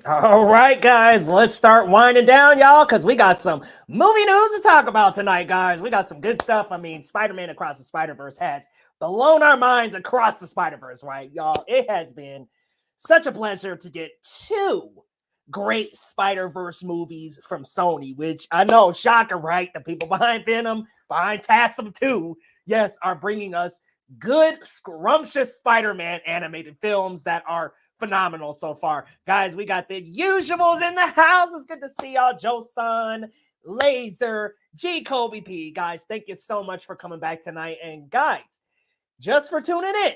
All right, guys, let's start winding down, y'all, because we got some movie news to talk about tonight, guys. We got some good stuff. I mean, Spider-Man Across the Spider-Verse has blown our minds across the Spider-Verse, right, y'all? It has been such a pleasure to get two great Spider-Verse movies from Sony, which I know, shocker, right? The people behind Venom, behind TASM 2, yes, are bringing us good, scrumptious Spider-Man animated films that are phenomenal so far. Guys, we got the usuals in the house. It's good to see y'all. Joe Son, Laser, G Kobe P. Guys, thank you so much for coming back tonight. And guys, just for tuning in,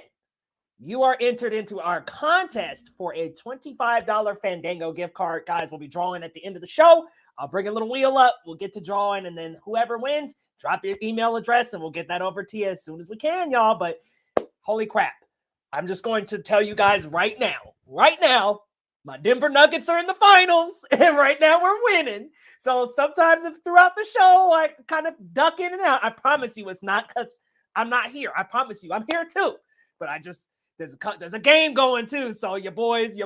you are entered into our contest for a $25 Fandango gift card. Guys, we'll be drawing at the end of the show. I'll bring a little wheel up. We'll get to drawing, and then whoever wins, drop your email address, and we'll get that over to you as soon as we can, y'all. But holy crap. I'm just going to tell you guys right now, my Denver Nuggets are in the finals, and right now we're winning. So sometimes if throughout the show I kind of duck in and out, I promise you it's not because I'm not here. I promise you I'm here too. But there's a game going too. So your boys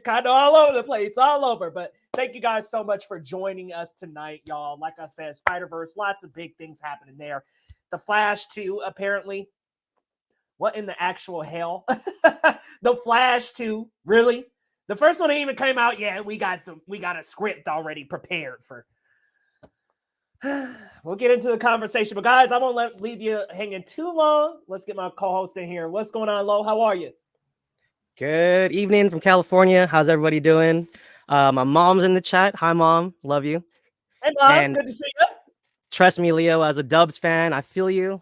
kind of all over the place, all over. But thank you guys so much for joining us tonight, y'all. Like I said, Spider-Verse, lots of big things happening there. The Flash 2, apparently. What in the actual hell? The Flash 2, really? The first one even came out. Yeah, we got a script already prepared for. We'll get into the conversation, but guys, I won't leave you hanging too long. Let's get my co-host in here. What's going on, Lo? How are you? Good evening from California. How's everybody doing? My mom's in the chat. Hi, Mom. Love you. Hey, Mom. And Good to see you. trust me, Leo, as a Dubs fan, I feel you.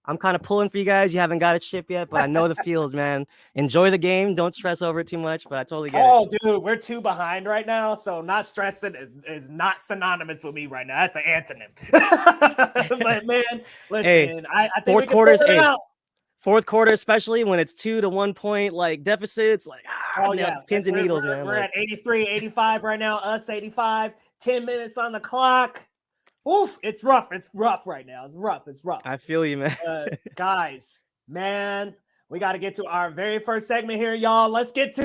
I'm kind of pulling for you guys. You haven't got it shipped yet, but I know the feels, man. Enjoy the game. Don't stress over it too much, but I totally get it. Oh, dude, we're 2 behind right now, so not stressing is not synonymous with me right now. That's an antonym. But man, listen, Hey, I think fourth we can pull quarters, it hey, out. fourth quarter, especially when it's 2 to 1 point like deficits, like Oh, no, yeah. pins and needles, man. We're Like, at 83, 85 right now. Us 85. 10 minutes on the clock. Oof, it's rough. It's rough right now. It's rough. I feel you, man. Guys, man, we got to get to our very first segment here, y'all. Let's get to...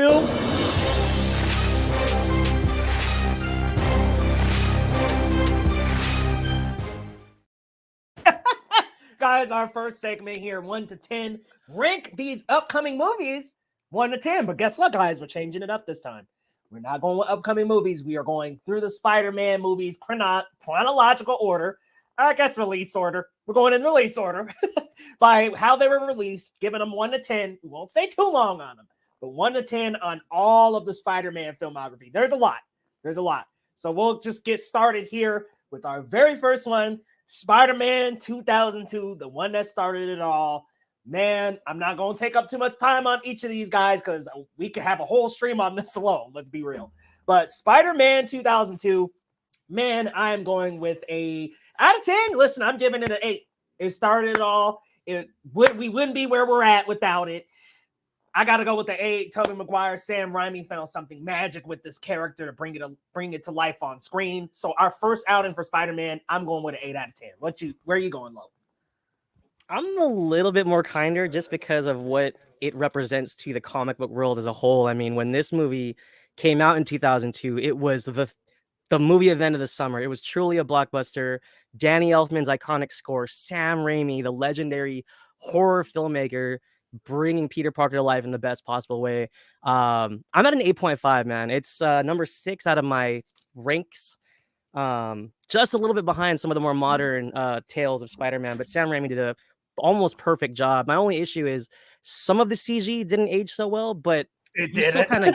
Guys, our first segment here, 1 to 10. Rank these upcoming movies 1 to 10. But guess what, guys? We're changing it up this time. We're not going with upcoming movies. We are going through the Spider-Man movies chronological order. I guess release order. We're going in release order by how they were released, giving them 1 to 10. We won't stay too long on them, but 1 to 10 on all of the Spider-Man filmography. There's a lot. So we'll just get started here with our very first one, Spider-Man 2002, the one that started it all. Man, I'm not going to take up too much time on each of these guys because we could have a whole stream on this alone. Let's be real. But Spider-Man 2002, man, I am going with a out of 10. Listen, I'm giving it an 8. It started it all. We wouldn't be where we're at without it. I got to go with the 8. Tobey Maguire, Sam Raimi found something magic with this character to bring it to life on screen. So our first outing for Spider-Man, I'm going with an 8 out of 10. Where are you going, Lo? I'm a little bit more kinder just because of what it represents to the comic book world as a whole. I mean, when this movie came out in 2002, it was the movie event of the summer. It was truly a blockbuster. Danny Elfman's iconic score, Sam Raimi, the legendary horror filmmaker, bringing Peter Parker to life in the best possible way. I'm at an 8.5, man. It's number 6 out of my ranks. Just a little bit behind some of the more modern tales of Spider-Man, but Sam Raimi did a almost perfect job. My only issue is some of the CG didn't age so well, but It you still did kind of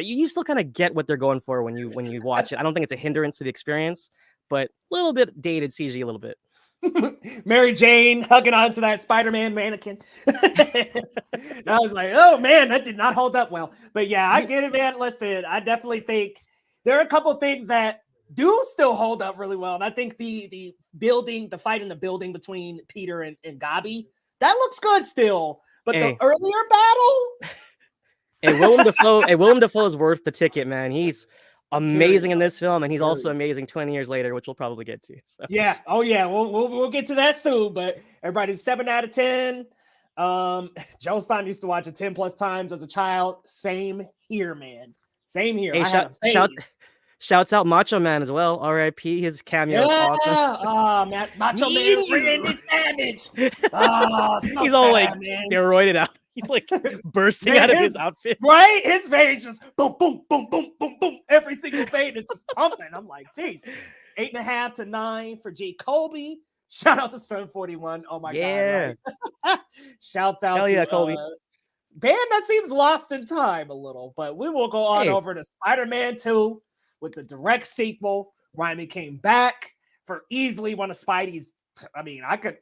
you still kind of get what they're going for when you watch it. I don't think it's a hindrance to the experience, but a little bit dated CG, a little bit. Mary Jane hugging onto that Spider-Man mannequin. I was like, oh man, that did not hold up well. But yeah, I get it, man. Listen, I definitely think there are a couple things that do still hold up really well. And I think the fight in the building between Peter and Gabi, that looks good still. But the earlier battle. Willem Dafoe is worth the ticket, man. He's amazing in this film, and he's also amazing 20 years later, which we'll probably get to. So. Yeah. Oh yeah. We'll get to that soon. But everybody's 7 out of 10. Joe Son used to watch it 10 plus times as a child. Same here, man. Same here. Hey, I had a phase. shouts out Macho Man as well. R.I.P. His cameo is awesome. Oh, man. Macho Man Randy Savage. Oh, so He's all sad, like man. steroided out. He's like bursting Man, out of his outfit. Right? His veins just boom, boom, boom, boom, boom, boom. Every single vein is just pumping. I'm like, geez. 8.5 to 9 for J. Kobe. Shout out to 741. Oh my God. Right? Shouts out Hell to yeah, Kobe. band that seems lost in time a little, but we will go on over to Spider-Man 2 with the direct sequel. Raimi came back for easily one of Spidey's. I mean, I could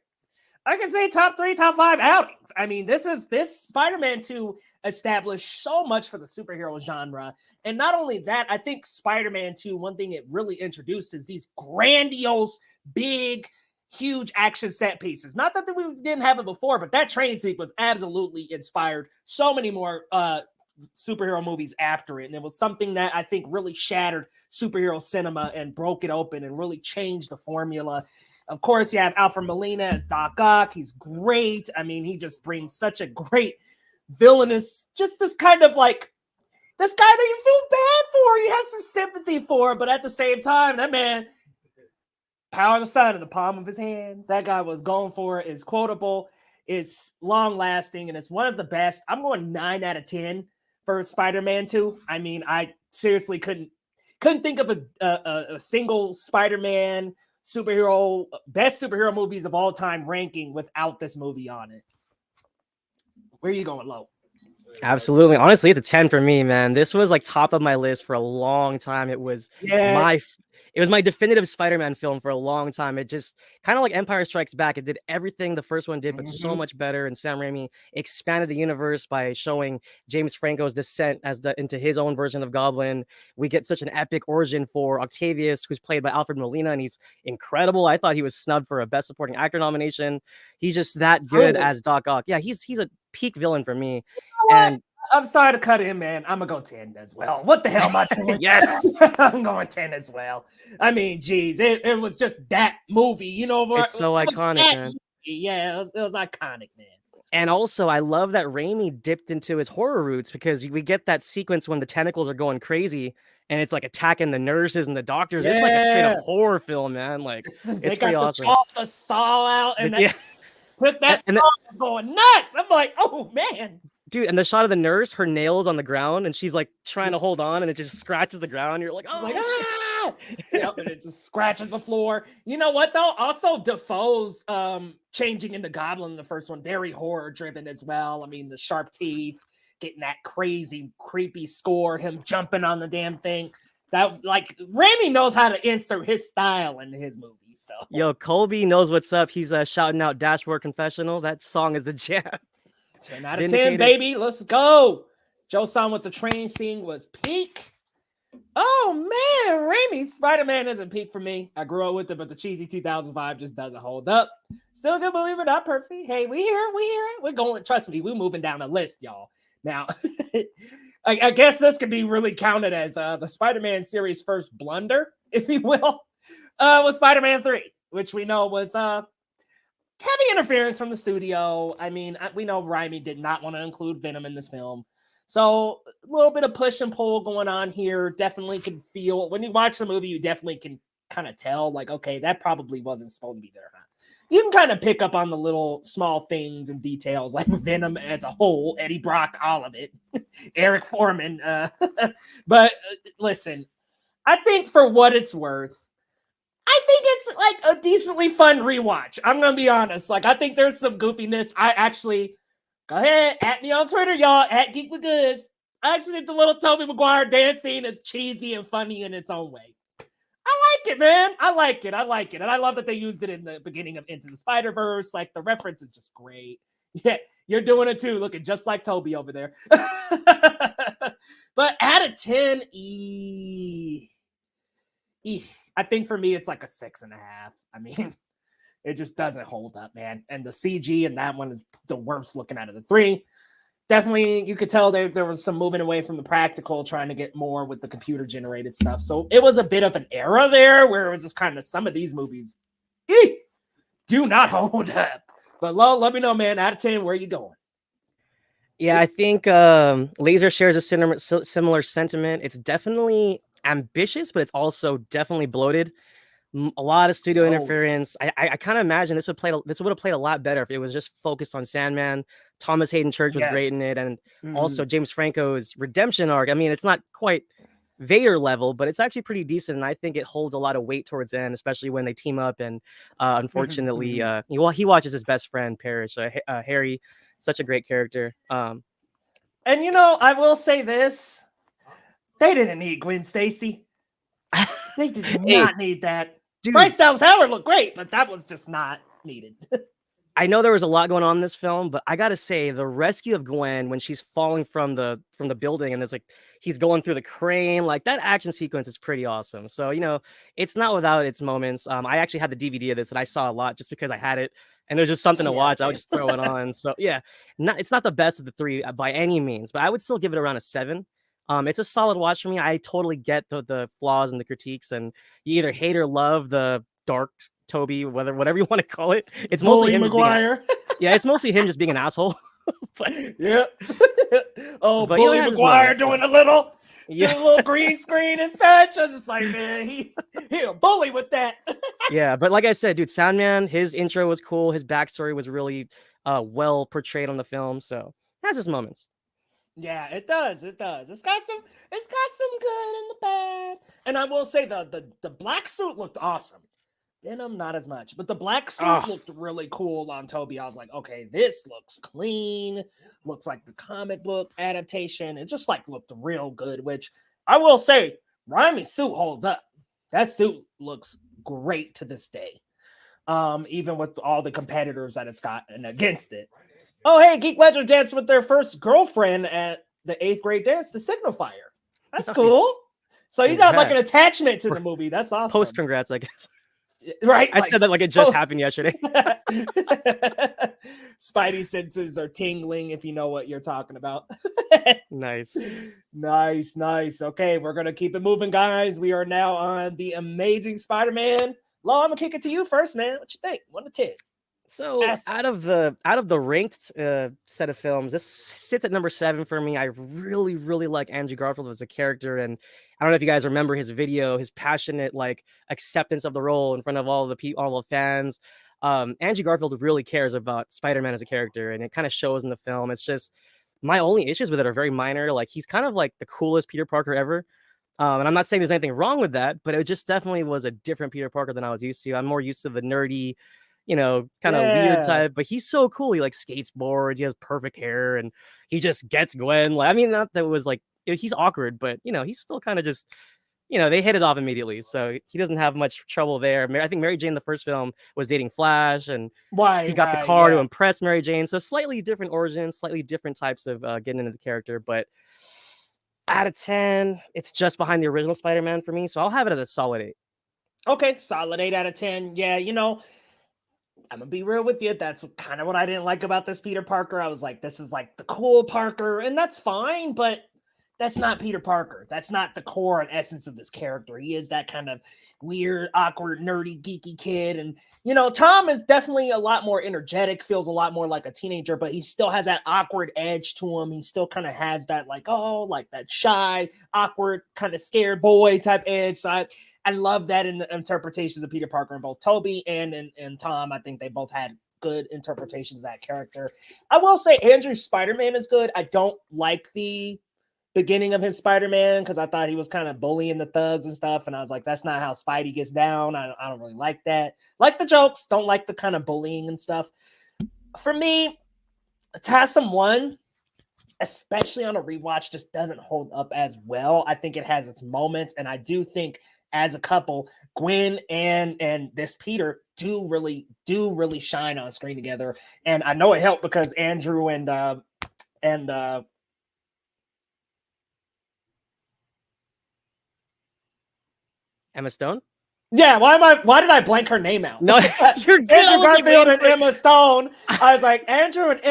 say top 3, top 5 outings. I mean, this Spider-Man 2 established so much for the superhero genre. And not only that, I think Spider-Man 2, one thing it really introduced is these grandiose, big, huge action set pieces. Not that we didn't have it before, but that train sequence absolutely inspired so many more superhero movies after it. And it was something that I think really shattered superhero cinema and broke it open and really changed the formula. Of course, you have Alfred Molina as Doc Ock. He's great. I mean, he just brings such a great villainous, just this kind of like, this guy that you feel bad for. You have some sympathy for, but at the same time, that man, power of the sun in the palm of his hand. That guy was going for it. Is quotable, it's long lasting, and it's one of the best. I'm going 9 out of 10 for Spider-Man 2. I mean, I seriously couldn't think of a single Spider-Man best superhero movies of all time ranking without this movie on it. Where are you going, Lo? Absolutely. Honestly, it's a 10 for me, man. This was like top of my list for a long time. It was my definitive Spider-Man film for a long time. It just kind of like Empire Strikes Back. It did everything the first one did, but so much better. And Sam Raimi expanded the universe by showing James Franco's descent into his own version of Goblin. We get such an epic origin for Octavius, who's played by Alfred Molina, and he's incredible. I thought he was snubbed for a Best Supporting Actor nomination. He's just that good as Doc Ock. Yeah, he's a peak villain for me. And I'm sorry to cut in, man. I'm gonna go 10 as well. What the hell am I doing? Yes, I'm going 10 as well. I mean, geez, it was just that movie, you know. It's so iconic, man. Yeah, it was iconic, man. And also, I love that Raimi dipped into his horror roots, because we get that sequence when the tentacles are going crazy and it's like attacking the nurses and the doctors. It's like a straight up horror film, man. Like, it's pretty awesome. Chop the saw out and put that saw going nuts. I'm like, oh man. Dude, and the shot of the nurse, her nails on the ground, and she's like trying to hold on, and it just scratches the ground. You're like, oh, yep, and it just scratches the floor. You know what though? Also, Defoe's changing into Goblin in the first one, very horror driven as well. I mean, the sharp teeth, getting that crazy, creepy score, him jumping on the damn thing. That, like, Raimi knows how to insert his style into his movies. So, yo, Colby knows what's up. He's shouting out Dashboard Confessional. That song is the jam. 10 out of 10, baby. Let's go. Joe-san with the train scene was peak. Oh, man. Raimi's Spider-Man isn't peak for me. I grew up with it, but the cheesy 2005 just doesn't hold up. Still a good movie, but not perfect. Hey, we hear it. We're going, trust me, we're moving down the list, y'all. Now, I guess this could be really counted as the Spider-Man series' first blunder, if you will, was Spider-Man 3, which we know was heavy interference from the studio. I mean, we know Raimi did not want to include Venom in this film. So a little bit of push and pull going on here. Definitely can feel, when you watch the movie, you definitely can kind of tell, like, okay, that probably wasn't supposed to be there. Huh? You can kind of pick up on the little small things and details, like Venom as a whole, Eddie Brock, all of it, Eric Foreman. But listen, I think for what it's worth, I think it's like a decently fun rewatch. I'm going to be honest. Like, I think there's some goofiness. I actually, go ahead, at me on Twitter, y'all, at Geekly Goods. I actually think the little Tobey Maguire dance scene is cheesy and funny in its own way. I like it, man. I like it. And I love that they used it in the beginning of Into the Spider-Verse. Like, the reference is just great. Yeah, you're doing it too, looking just like Toby over there. But out of 10, I think for me, it's like a 6.5. I mean, it just doesn't hold up, man. And the CG in that one is the worst looking out of the 3. Definitely, you could tell there was some moving away from the practical, trying to get more with the computer-generated stuff. So it was a bit of an era there where it was just kind of some of these movies do not hold up. But Lo, let me know, man. Out of 10, where are you going? Yeah, I think Laser shares a similar sentiment. It's definitely ambitious, but it's also definitely bloated. A lot of studio Oh yeah. interference. I kind of imagine this would have played a lot better if it was just focused on Sandman. Thomas Hayden Church was great Yes. in it, and Mhm. also James Franco's redemption arc. I mean, it's not quite Vader level, but it's actually pretty decent, and I think it holds a lot of weight towards the end, especially when they team up. And Mhm, unfortunately, mhm. he watches his best friend perish. Harry, such a great character. And you know, I will say this: they didn't need Gwen Stacy. They did Hey, not need that. dude, Bryce Dallas Howard looked great, but that was just not needed. I know there was a lot going on in this film, but I gotta say the rescue of Gwen when she's falling from the building and there's like he's going through the crane, like that action sequence is pretty awesome. So it's not without its moments. I actually had the DVD of this and I saw a lot just because I had it and there's just something to Yeah, watch. I would same. just throw it on. So yeah, it's not the best of the three by any means, but I would still give it around a 7. It's a solid watch for me. I totally get the flaws and the critiques, and you either hate or love the dark Toby, whatever you want to call it. It's mostly Bully him just being McGuire. yeah, it's mostly him just being an asshole. but Yep. Oh, but Bully it has his McGuire moments. doing But doing yeah, a little green screen and such. I was just like, man, he a bully with that. yeah. But like I said, dude, Sandman, his intro was cool. His backstory was really well portrayed on the film. So it has his moments. Yeah, it does. It does. It's got some good and the bad. And I will say the black suit looked awesome. Venom, not as much, but the black suit Oh, looked really cool on Toby. I was like, okay, this looks clean, looks like the comic book adaptation. It just like looked real good, which I will say, Raimi's suit holds up. That suit looks great to this day. Even with all the competitors that it's gotten against it. Oh, hey, Geek Legend danced with their first girlfriend at the 8th grade dance, the Signifier. That's cool. nice. So you got like an Congrats. attachment to the movie. That's Post awesome. congrats, I guess. Right? I Like, said that like it just happened yesterday. Spidey senses are tingling if you know what you're talking about. Nice. Nice, nice. Okay, we're gonna keep it moving, guys. We are now on the Amazing Spider-Man. Lo, I'm gonna kick it to you first, man. What you think? 1 to 10. So Cast. out of the ranked set of films, this sits at number 7 for me. I really, really like Andrew Garfield as a character, and I don't know if you guys remember his video, his passionate like acceptance of the role in front of all the fans. Andrew Garfield really cares about Spider-Man as a character, and it kind of shows in the film. It's just my only issues with it are very minor. Like he's kind of like the coolest Peter Parker ever. And I'm not saying there's anything wrong with that, but it just definitely was a different Peter Parker than I was used to. I'm more used to the nerdy, kind of weird Yeah. type, but he's so cool. He like skates boards, he has perfect hair, and he just gets Gwen. Like, I mean, not that it was like he's awkward, but he's still kind of just, they hit it off immediately. So he doesn't have much trouble there. I think Mary Jane, the first film, was dating Flash, and he Right, got the right, car to yeah. impress Mary Jane. So slightly different origins, slightly different types of getting into the character, but out of 10, it's just behind the original Spider-Man for me. So I'll have it at a solid 8. Okay, solid 8 out of 10. Yeah, I'm gonna be real with you. That's kind of what I didn't like about this Peter Parker. I was like, this is like the cool Parker, and that's fine, but that's not Peter Parker. That's not the core and essence of this character. He is that kind of weird, awkward, nerdy, geeky kid. And, Tom is definitely a lot more energetic, feels a lot more like a teenager, but he still has that awkward edge to him. He still kind of has that, like that shy, awkward, kind of scared boy type edge. So I love that in the interpretations of Peter Parker in both Toby and in Tom. I think they both had good interpretations of that character. I will say Andrew's Spider-Man is good. I don't like the beginning of his Spider-Man because I thought he was kind of bullying the thugs and stuff. And I was like, that's not how Spidey gets down. I don't really like that. Like the jokes, don't like the kind of bullying and stuff. For me, TASM 1, especially on a rewatch, just doesn't hold up as well. I think it has its moments. And I do think as a couple, Gwen and this Peter do really shine on screen together. And I know it helped because Andrew and Emma Stone? yeah, why did I blank her name out? No, you're good. Andrew I was like, Garfield and wait, Emma Stone. I was like, Andrew and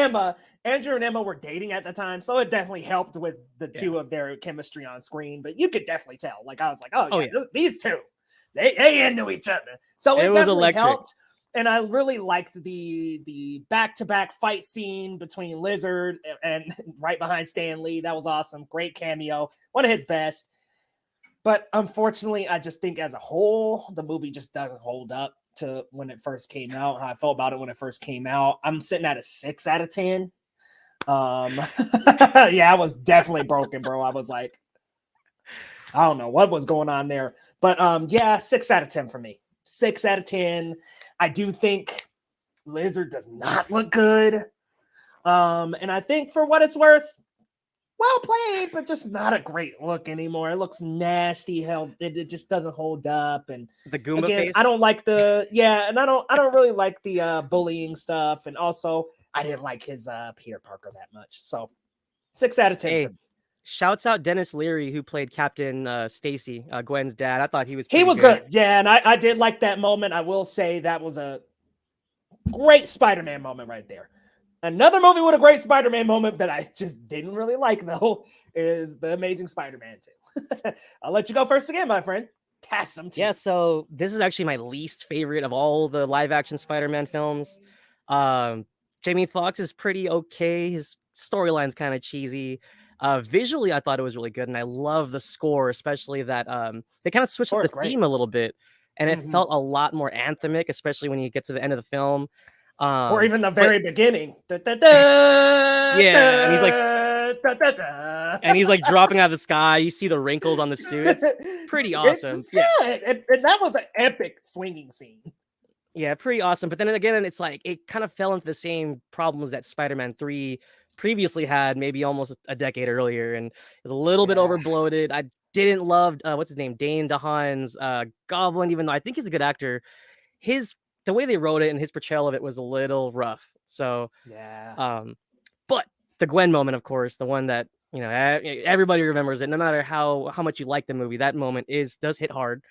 Emma were dating at the time, so it definitely helped with the two of their chemistry on screen. But you could definitely tell. Like I was like, oh yeah, these two, they into each other. So It it was definitely electric. helped. And I really liked the back-to-back fight scene between Lizard and right behind Stan Lee. That was awesome. Great cameo. One of his best. But unfortunately, I just think as a whole, the movie just doesn't hold up to when it first came out, how I felt about it when it first came out. I'm sitting at a 6 out of 10. Yeah, I was definitely broken, bro. I was like, I don't know what was going on there. But yeah, 6 out of 10 for me. 6 out of 10. I do think Lizard does not look good. And I think for what it's worth, well played, but just not a great look anymore. It looks nasty. Hell, it just doesn't hold up. And The Goomba again, face. I don't like and I don't really like the bullying stuff. And also, I didn't like his Peter Parker that much. So 6 out of 10 Hey, for me. shouts out Dennis Leary, who played Captain Stacy, Gwen's dad. I thought he was He pretty was good. Yeah, and I did like that moment. I will say that was a great Spider-Man moment right there. Another movie with a great Spider-Man moment that I just didn't really like, though, is The Amazing Spider-Man 2. I'll let you go first again, my friend. Task them to. Yeah, so this is actually my least favorite of all the live-action Spider-Man films. Jamie Foxx is pretty okay. His storyline's kind of cheesy. Visually, I thought it was really good, and I love the score, especially that they kind of switched up the theme a little bit, and it felt a lot more anthemic, especially when you get to the end of the film. Or even the very beginning. Yeah, and he's like, and he's like dropping out of the sky. You see the wrinkles on the suit. It's pretty awesome. It's good. And that was an epic swinging scene. Yeah, pretty awesome. But then again, it's like it kind of fell into the same problems that Spider-Man 3 previously had, maybe almost a decade earlier, and is a little bit overbloated. I didn't love what's his name, Dane DeHaan's Goblin, even though I think he's a good actor. The way they wrote it and his portrayal of it was a little rough. So but the Gwen moment, of course, the one that everybody remembers it, no matter how much you like the movie. That moment does hit hard.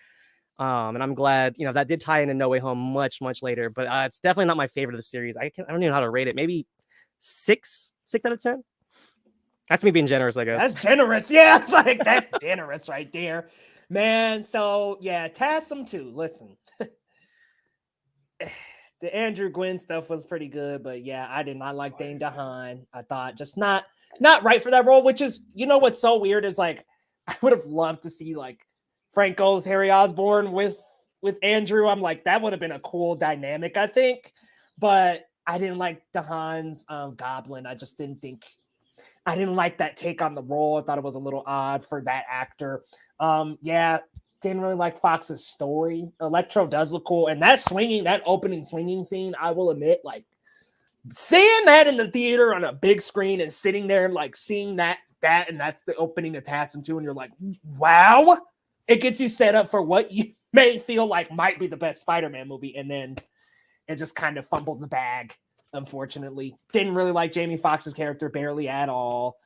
And I'm glad that did tie into No Way Home much later, but it's definitely not my favorite of the series. I don't even know how to rate it. Maybe 6 out of 10. That's me being generous, I guess. That's generous. Yeah, it's like that's generous right there, man. So yeah, Tassim too. Listen, the Andrew Gwynn stuff was pretty good, but yeah, I did not like Dane DeHaan. I thought just not right for that role. Which is, what's so weird is like I would have loved to see like Franco's Harry Osborn with Andrew. I'm like, that would have been a cool dynamic, I think. But I didn't like DeHaan's Goblin. I just didn't didn't like that take on the role. I thought it was a little odd for that actor. Didn't really like Fox's story. Electro does look cool. And that opening swinging scene, I will admit, like seeing that in the theater on a big screen and sitting there like seeing that and that's the opening of Tassim 2, and you're like, wow. It gets you set up for what you may feel like might be the best Spider-Man movie, and then it just kind of fumbles the bag, unfortunately. Didn't really like Jamie Foxx's character, barely at all.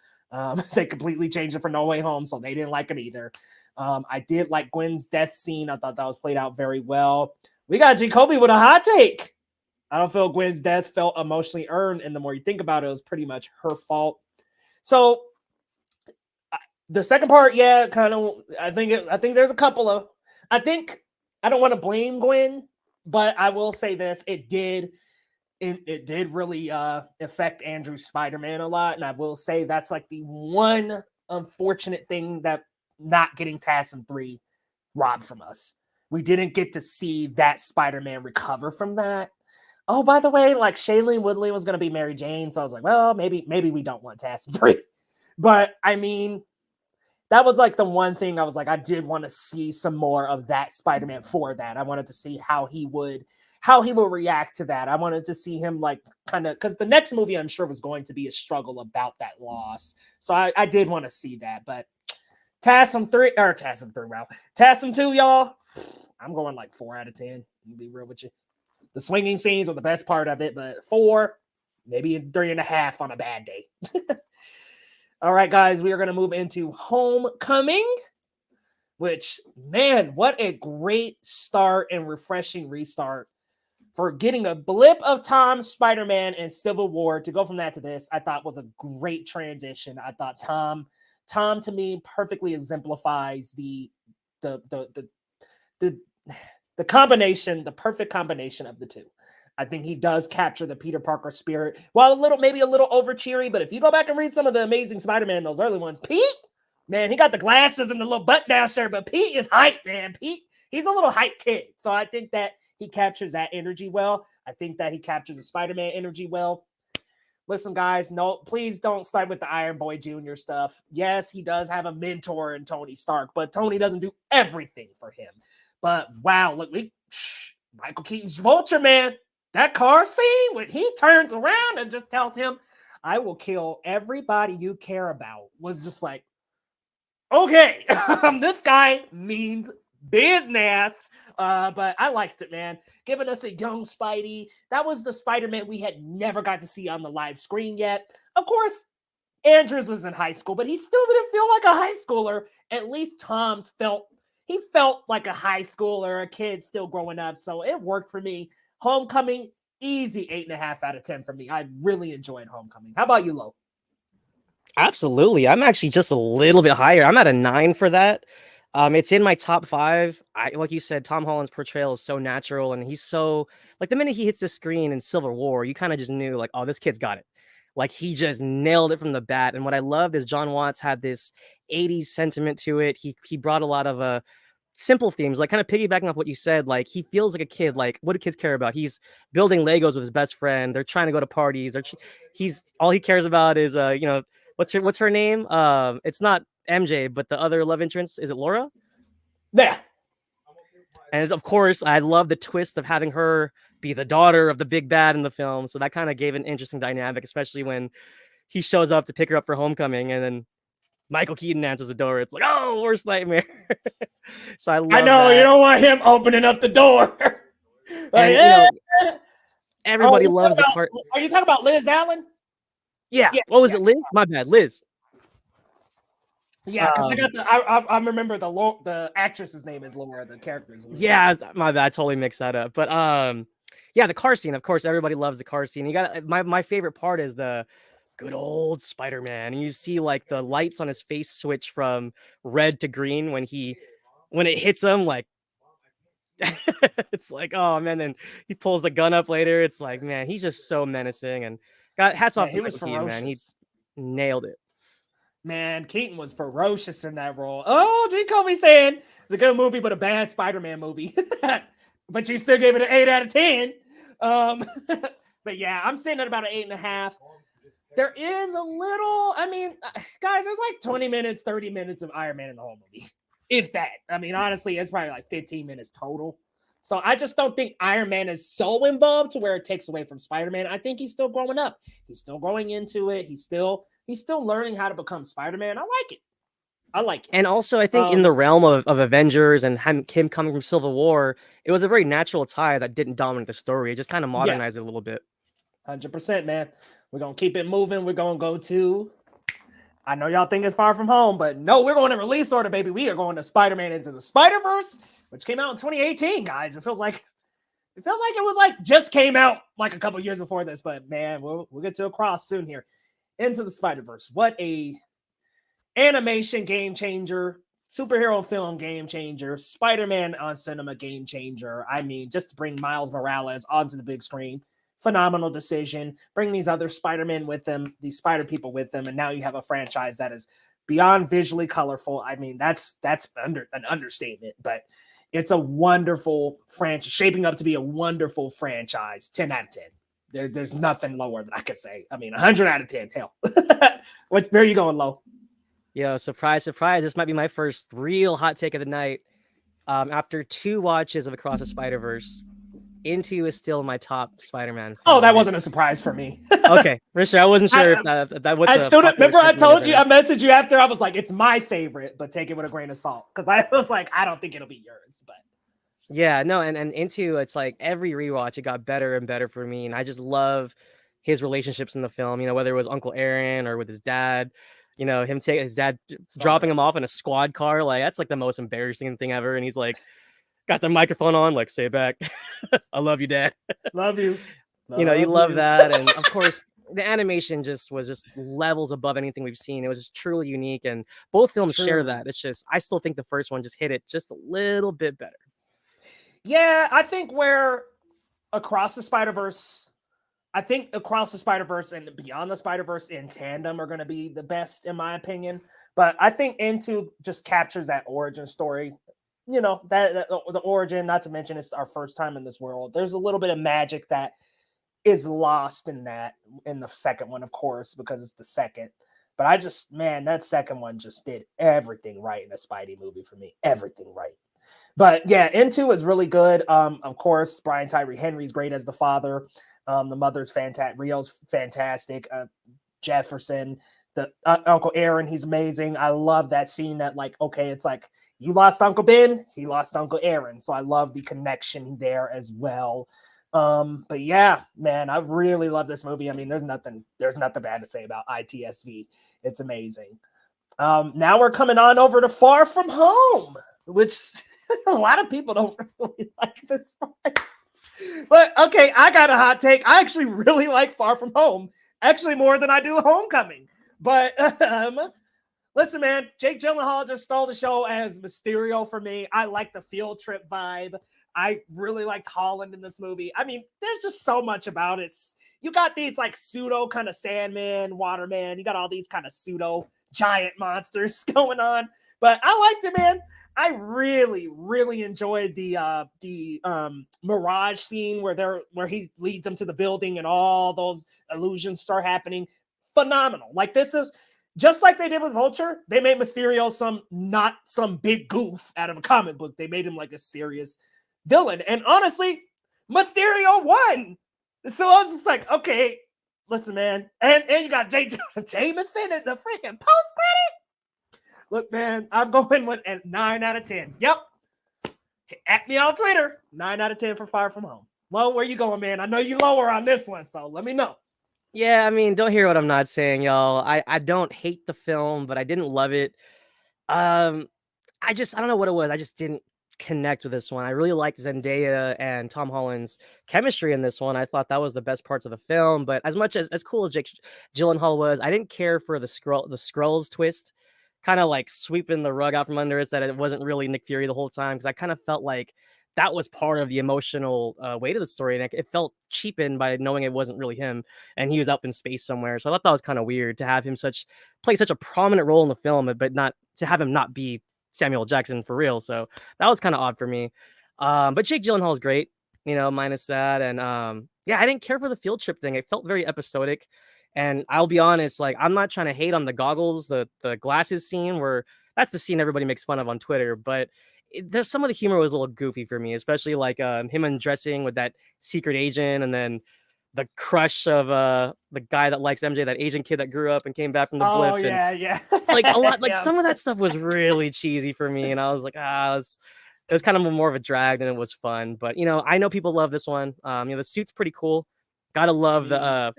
They completely changed it for No Way Home, so they didn't like him either. I did like Gwen's death scene. I thought that was played out very well. We got Jacoby with a hot take. I don't feel Gwen's death felt emotionally earned, and the more you think about it, it was pretty much her fault. So the second part, kind of. I think there's a couple of. I don't want to blame Gwen, but I will say this: it did really affect Andrew Spider-Man a lot, and I will say that's like the one unfortunate thing that not getting Tassim 3 robbed from us. We didn't get to see that Spider-Man recover from that. Oh, by the way, like Shailene Woodley was going to be Mary Jane, so I was like, well, maybe we don't want Tassim 3, but I mean. That was like the one thing I was like, I did want to see some more of that Spider-Man for that. I wanted to see how he would react to that. I wanted to see him like kind of, because the next movie I'm sure was going to be a struggle about that loss. So I did want to see that. But Tassim 2, y'all. I'm going like 4 out of 10. I'll be real with you. The swinging scenes were the best part of it, but 4, maybe 3.5 on a bad day. All right, guys, we are going to move into Homecoming, which, man, what a great start and refreshing restart for getting a blip of Tom, Spider-Man, and Civil War. To go from that to this, I thought was a great transition. I thought Tom to me perfectly exemplifies the combination, the perfect combination of the two. I think he does capture the Peter Parker spirit. While maybe a little over cheery, but if you go back and read some of the Amazing Spider-Man, those early ones, Pete, man, he got the glasses and the little button-down shirt, but Pete is hype, man. Pete, he's a little hype kid. So I think that he captures that energy well. I think that he captures the Spider-Man energy well. Listen, guys, no, please don't start with the Iron Boy Jr. stuff. Yes, he does have a mentor in Tony Stark, but Tony doesn't do everything for him. But wow, look, Michael Keaton's Vulture, man. That car scene when he turns around and just tells him, I will kill everybody you care about, was just like, okay, this guy means business. But I liked it, man. Giving us a young Spidey. That was the Spider-Man we had never got to see on the live screen yet. Of course, Andrews was in high school, but he still didn't feel like a high schooler. At least Tom's felt like a high schooler, a kid still growing up. So it worked for me. Homecoming, easy 8.5 out of 10 for me. I really enjoyed Homecoming. How about you, Lo? Absolutely. I'm actually just a little bit higher. I'm at a 9 for that. It's in my top 5. Like you said, Tom Holland's portrayal is so natural, and he's so, like, the minute he hits the screen in Civil War, you kind of just knew, like, oh, this kid's got it. Like, he just nailed it from the bat. And what I loved is John Watts had this 80s sentiment to it. He brought a lot of simple themes, like kind of piggybacking off what you said. Like, he feels like a kid. Like, what do kids care about? He's building Legos with his best friend. They're trying to go to parties. He's all he cares about is what's her name? It's not MJ, but the other love interest. Is it Laura? Yeah. And of course, I love the twist of having her be the daughter of the big bad in the film. So that kind of gave an interesting dynamic, especially when he shows up to pick her up for Homecoming, and then Michael Keaton answers the door. It's like, oh, worst nightmare. So I know that. You don't want him opening up the door. Like, and, everybody loves the part. Are you talking about Liz Allen? Yeah. What was it, Liz? My bad, Liz. Yeah, because I remember the actress's name is Laura, the character's name. Yeah, my bad, I totally mixed that up. But yeah, the car scene, of course, everybody loves the car scene. You got my favorite part is the good old Spider-Man. And you see like the lights on his face switch from red to green when it hits him, like it's like, oh man, then he pulls the gun up later. It's like, man, he's just so menacing, and hats off to Michael Keaton, man. He nailed it. Man, Keaton was ferocious in that role. Oh, G. Kobe saying it's a good movie, but a bad Spider-Man movie. But you still gave it an 8 out of 10. But yeah, I'm sitting at about an 8.5. There is a little, guys, there's like 20 minutes, 30 minutes of Iron Man in the whole movie. If that. Honestly, it's probably like 15 minutes total. So I just don't think Iron Man is so involved to where it takes away from Spider-Man. I think he's still growing up. He's still growing into it. He's still learning how to become Spider-Man. I like it. And also, I think in the realm of Avengers and him coming from Civil War, it was a very natural tie that didn't dominate the story. It just kind of modernized it a little bit. 100%, man. We're going to keep it moving. We're going to go to, I know y'all think it's Far From Home, but no, we're going to release order, baby. We are going to Spider-Man Into the Spider-Verse, which came out in 2018, guys. It feels like it was like just came out like a couple years before this, but man, we'll get to a cross soon here. Into the Spider-Verse. What a animation game changer, superhero film game changer, Spider-Man on cinema game changer. Just to bring Miles Morales onto the big screen, phenomenal decision. Bring these other Spider-Men with them, these Spider people with them, and now you have a franchise that is beyond visually colorful. That's an understatement, but it's a wonderful franchise, shaping up to be a wonderful franchise. 10 out of 10. There's nothing lower that I could say. 100 out of 10. Hell. Where are you going, Lo? Yo, surprise, surprise. This might be my first real hot take of the night. After 2 watches of Across the Spider-Verse, Into is still my top Spider-Man. Oh, that wasn't a surprise for me. Okay, for sure. I wasn't sure if that was. I still don't remember. I told you, I messaged you after. I was like, it's my favorite, but take it with a grain of salt. Because I was like, I don't think it'll be yours, but. Yeah, no, and Into, it's like every rewatch, it got better and better for me. And I just love his relationships in the film, whether it was Uncle Aaron or with his dad, him taking his dad, dropping him off in a squad car. Like, that's like the most embarrassing thing ever. And he's like, got the microphone on, like, say it back. I love you, Dad. Love you. You love that. And of course, the animation was just levels above anything we've seen. It was just truly unique. And both films share that. It's just, I still think the first one just hit it just a little bit better. Yeah, I think where Across the Spider-Verse, I think Across the Spider-Verse and Beyond the Spider-Verse in tandem are going to be the best, in my opinion. But I think Into just captures that origin story. You know, that the origin, not to mention it's our first time in this world. There's a little bit of magic that is lost in the second one, of course, because it's the second. But I just, man, that second one just did everything right in a Spidey movie for me. Everything right. But yeah, Into is really good. Of course, Brian Tyree Henry's great as the father. The mother's fantastic. Rio's fantastic. Jefferson, the Uncle Aaron, he's amazing. I love that scene that, like, okay, it's like you lost Uncle Ben, he lost Uncle Aaron. So I love the connection there as well. But yeah, man, I really love this movie. I mean, there's nothing bad to say about ITSV. It's amazing. Now we're coming on over to Far From Home, which a lot of people don't really like this one. But okay, I got a hot take. I actually really like Far From Home, actually more than I do Homecoming. But listen, man, Jake Gyllenhaal just stole the show as Mysterio for me. I like the field trip vibe. I really liked Holland in this movie. I mean, there's just so much about it. You got these like pseudo kind of Sandman, Waterman. You got all these kind of pseudo giant monsters going on. But I liked it, man. I really, really enjoyed the Mirage scene where he leads them to the building and all those illusions start happening. Phenomenal. Like, this is just like they did with Vulture. They made Mysterio not some big goof out of a comic book. They made him like a serious villain. And honestly, Mysterio won. So I was just like, okay, listen, man. And you got Jameson at the freaking post-credit. Look, man, I'm going with a 9 out of 10. Yep. At me on Twitter. 9 out of 10 for Far From Home. Lo, where you going, man? I know you lower on this one, so let me know. Yeah, I mean, don't hear what I'm not saying, y'all. I don't hate the film, but I didn't love it. I don't know what it was. I just didn't connect with this one. I really liked Zendaya and Tom Holland's chemistry in this one. I thought that was the best parts of the film. But as much as cool as Jake Gyllenhaal was, I didn't care for the Skrulls twist, kind of like sweeping the rug out from under us, that it wasn't really Nick Fury the whole time, because I kind of felt like that was part of the emotional weight of the story, and it felt cheapened by knowing it wasn't really him and he was up in space somewhere. So I thought that was kind of weird to have him play such a prominent role in the film, but not to have him not be Samuel Jackson for real. So that was kind of odd for me. But Jake Gyllenhaal is great, minus that. And yeah, I didn't care for the field trip thing. It felt very episodic. And I'll be honest, like, I'm not trying to hate on the goggles, the glasses scene, where that's the scene everybody makes fun of on Twitter. But there's some of the humor was a little goofy for me, especially like him undressing with that secret agent, and then the crush of the guy that likes MJ, that Asian kid that grew up and came back from the blip. Oh yeah, yeah. Like a lot, like yeah. Some of that stuff was really cheesy for me, and I was like, it was kind of more of a drag than it was fun. But I know people love this one. The suit's pretty cool. Gotta love the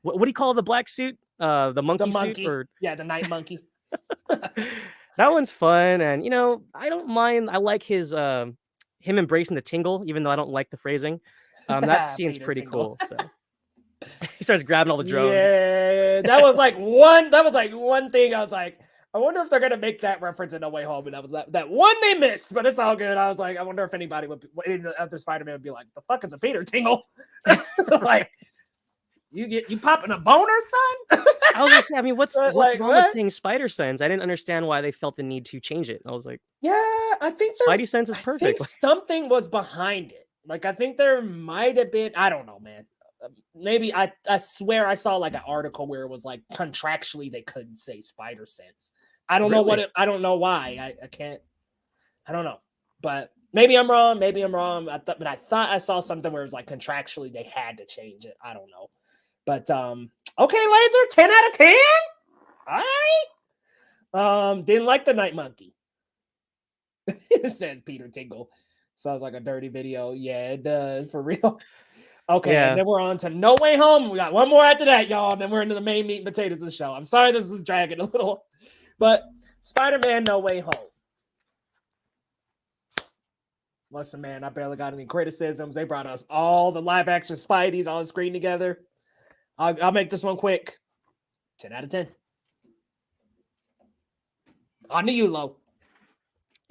what do you call the black suit? The monkey suit, or the night monkey. That one's fun, and I don't mind. I like his him embracing the tingle, even though I don't like the phrasing. That scene's pretty cool. So he starts grabbing all the drones. Yeah, that was like one thing. I was like, I wonder if they're gonna make that reference in No Way Home, and that was that one they missed. But it's all good. I was like, I wonder if any other Spider-Man would be like, the fuck is a Peter tingle? Like, you popping a boner, son? I was gonna say, I mean, what's wrong with saying spider sense? I didn't understand why they felt the need to change it. I was like, yeah, I think Spidey sense is perfect. I think something was behind it. Like, I think there might have been, I don't know, man. Maybe I swear I saw like an article where it was like contractually they couldn't say spider sense. I don't know I don't know why. I can't. I don't know. But maybe I'm wrong. But I thought I saw something where it was like contractually they had to change it. I don't know. But okay, Laser, 10 out of 10. All right. Didn't like the Night Monkey. It says Peter Tingle. Sounds like a dirty video. Yeah, it does, for real. Okay, yeah. And then we're on to No Way Home. We got one more after that, y'all. And then we're into the main meat and potatoes of the show. I'm sorry this is dragging a little, but Spider-Man No Way Home. Listen, man, I barely got any criticisms. They brought us all the live-action Spideys on screen together. I'll make this one quick. 10 out of 10. On to you, Lo.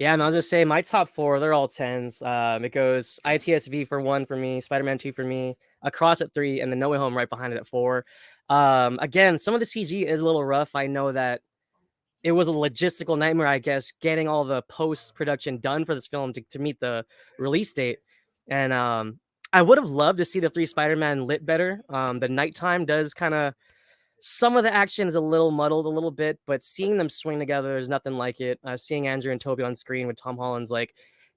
Yeah, and I was gonna say my top four, they're all 10s. It goes ITSV for 1 for me, Spider-Man 2 for me, Across at 3, and then No Way Home right behind it at 4. Again, some of the CG is a little rough. I know that it was a logistical nightmare, I guess, getting all the post-production done for this film to meet the release date. And I would have loved to see the 3 Spider-Man lit better. The nighttime does kind of, some of the action is a little muddled a little bit, but seeing them swing together is nothing like it. Seeing Andrew and Toby on screen with Tom Holland's like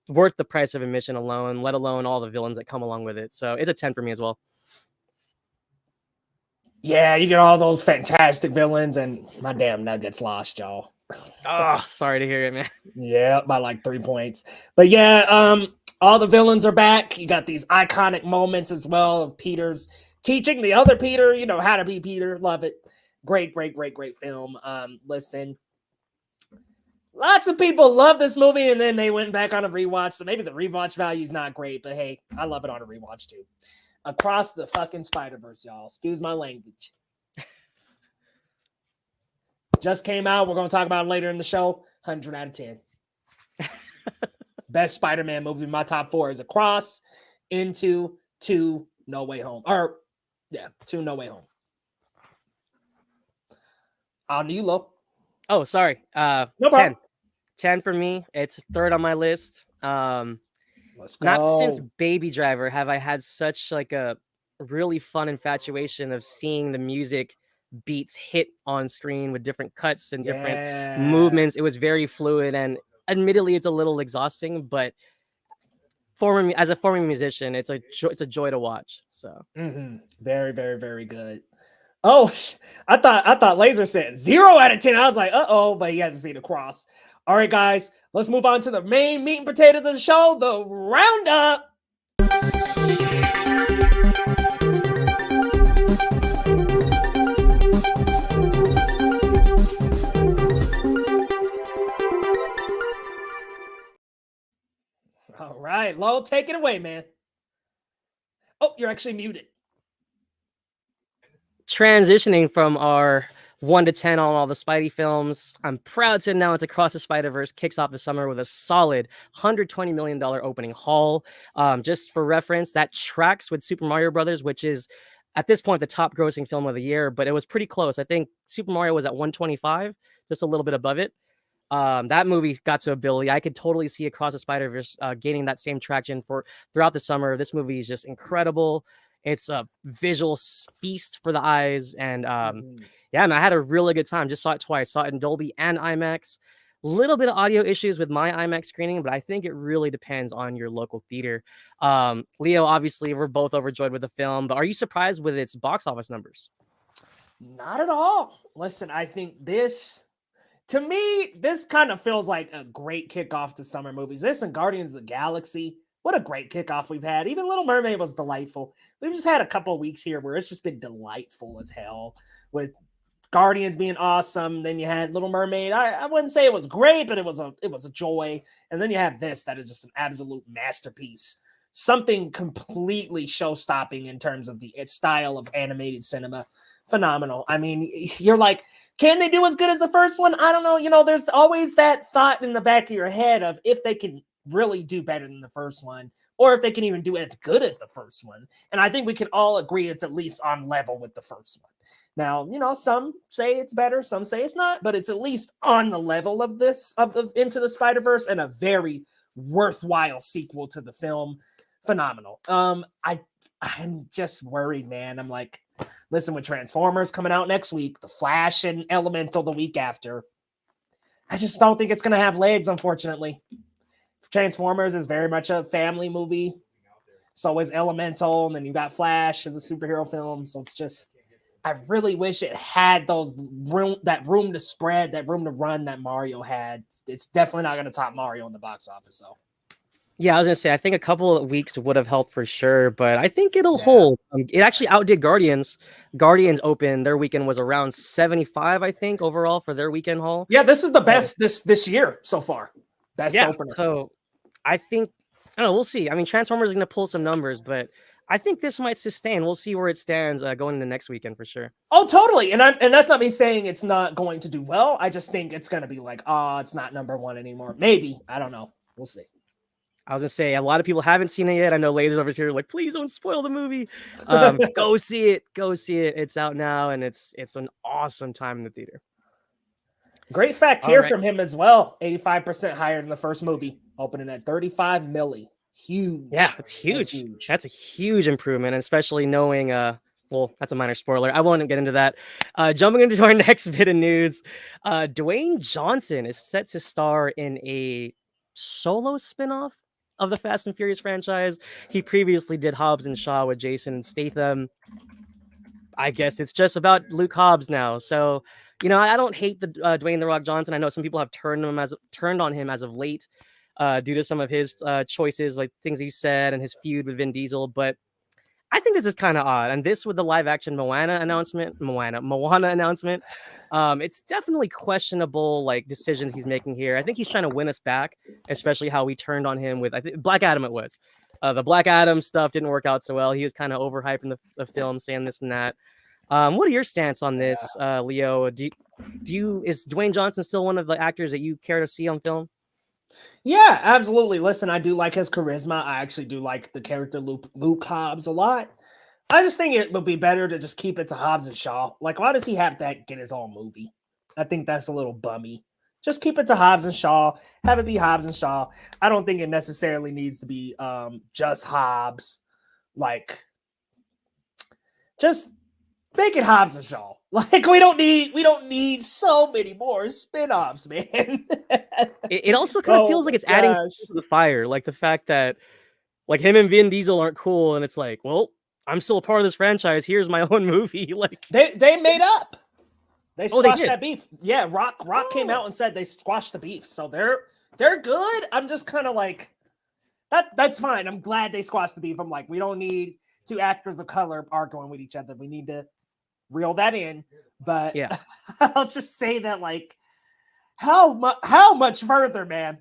worth the price of admission alone, let alone all the villains that come along with it. So it's a 10 for me as well. Yeah, you get all those fantastic villains, and my damn Nuggets lost, y'all. Oh, sorry to hear it, man. Yeah, by like 3 points. But yeah, all the villains are back. You got these iconic moments as well of Peter's teaching the other Peter, how to be Peter. Love it. Great film. Listen, lots of people love this movie, and then they went back on a rewatch. So maybe the rewatch value is not great, but hey, I love it on a rewatch too. Across the fucking Spider-Verse, y'all. Excuse my language. Just came out. We're going to talk about it later in the show. 100 out of 10. Best Spider-Man movie. My top 4 is Across, Into, 2, No Way Home. 2, No Way Home. On you, Lo. Oh, sorry. No 10. problem. 10 for me. It's third on my list. Let's go. Not since Baby Driver have I had such like a really fun infatuation of seeing the music beats hit on screen with different cuts and different movements. It was very fluid, and admittedly it's a little exhausting, but as a former musician, it's a joy to watch. So very, very, very good. Oh, I thought Laser said 0 out of 10. I was like, but he hasn't seen Across. All right, guys, let's move on to the main meat and potatoes of the show, the roundup. All right, Lo, take it away, man. Oh, you're actually muted. Transitioning from our 1 to 10 on all the Spidey films, I'm proud to announce Across the Spider-Verse kicks off the summer with a solid $120 million opening haul. Just for reference, that tracks with Super Mario Brothers, which is at this point the top grossing film of the year, but it was pretty close. I think Super Mario was at 125, just a little bit above it. That movie got to $1 billion. I could totally see Across the Spider-Verse gaining that same traction throughout the summer. This movie is just incredible. It's a visual feast for the eyes. And and I had a really good time. Just saw it twice. Saw it in Dolby and IMAX. Little bit of audio issues with my IMAX screening, but I think it really depends on your local theater. Leo, obviously, we're both overjoyed with the film, but are you surprised with its box office numbers? Not at all. Listen, I think to me, this kind of feels like a great kickoff to summer movies. This and Guardians of the Galaxy. What a great kickoff we've had. Even Little Mermaid was delightful. We've just had a couple of weeks here where it's just been delightful as hell, with Guardians being awesome. Then you had Little Mermaid. I wouldn't say it was great, but it was a joy. And then you have this that is just an absolute masterpiece. Something completely show-stopping in terms of its style of animated cinema. Phenomenal. I mean, you're like, can they do as good as the first one? I don't know. There's always that thought in the back of your head of if they can really do better than the first one, or if they can even do as good as the first one. And I think we can all agree it's at least on level with the first one. Now, some say it's better, some say it's not, but it's at least on the level of Into the Spider-Verse, and a very worthwhile sequel to the film. Phenomenal. I'm just worried, man. I'm like, listen, with Transformers coming out next week, The Flash and Elemental the week after, I just don't think it's going to have legs, unfortunately. Transformers is very much a family movie. So is Elemental, and then you got Flash as a superhero film. So it's just, I really wish it had that room to spread, that room to run that Mario had. It's definitely not going to top Mario in the box office, though. Yeah, I was gonna say, I think a couple of weeks would have helped for sure, but I think it'll hold. It actually outdid Guardians. Guardians opened, their weekend was around 75, I think, overall for their weekend haul. Yeah, this is the best this year so far. Best opener. So I think, I don't know, we'll see. I mean, Transformers is gonna pull some numbers, but I think this might sustain. We'll see where it stands going into next weekend for sure. Oh, totally. And that's not me saying it's not going to do well. I just think it's going to be like, oh, it's not number one anymore. Maybe. I don't know. We'll see. I was gonna say a lot of people haven't seen it yet. I know ladies over here like, please don't spoil the movie. Go see it. Go see it. It's out now, and it's an awesome time in the theater. Great fact here from him as well. 85% higher than the first movie, opening at 35 milli. Huge. Yeah, it's huge. That's a huge improvement, especially knowing well, that's a minor spoiler. I won't get into that. Jumping into our next bit of news, Dwayne Johnson is set to star in a solo spinoff of the Fast and Furious franchise. He previously did Hobbs and Shaw with Jason Statham. I guess it's just about Luke Hobbs now. So, you know, I don't hate the Dwayne "The Rock" Johnson. I know some people have turned on him as of late due to some of his choices, like things he said and his feud with Vin Diesel. But I think this is kind of odd. And this with the live action Moana announcement, it's definitely questionable like decisions he's making here. I think he's trying to win us back, especially how we turned on him with, I think, Black Adam it was. The Black Adam stuff didn't work out so well. He was kind of overhyping the film, saying this and that. What are your stance on this, Leo? Is Dwayne Johnson still one of the actors that you care to see on film? Yeah, absolutely. Listen, I do like his charisma. I actually do like the character Luke Hobbs a lot. I just think it would be better to just keep it to Hobbs and Shaw. Like, why does he have to get his own movie? I think that's a little bummy. Just keep it to Hobbs and Shaw. Have it be Hobbs and Shaw. I don't think it necessarily needs to be just Hobbs. Like, just make it Hobbs and Shaw. Like, we don't need so many more spin-offs, man. It also kind of feels like it's adding to the fire. Like the fact that like him and Vin Diesel aren't cool, and it's like, well, I'm still a part of this franchise. Here's my own movie. Like they made up. They squashed that beef. Yeah, Rock came out and said they squashed the beef. So they're good. I'm just kind of like that's fine. I'm glad they squashed the beef. I'm like, we don't need two actors of color arguing with each other. We need to reel that in. But yeah, I'll just say that like how much further, man.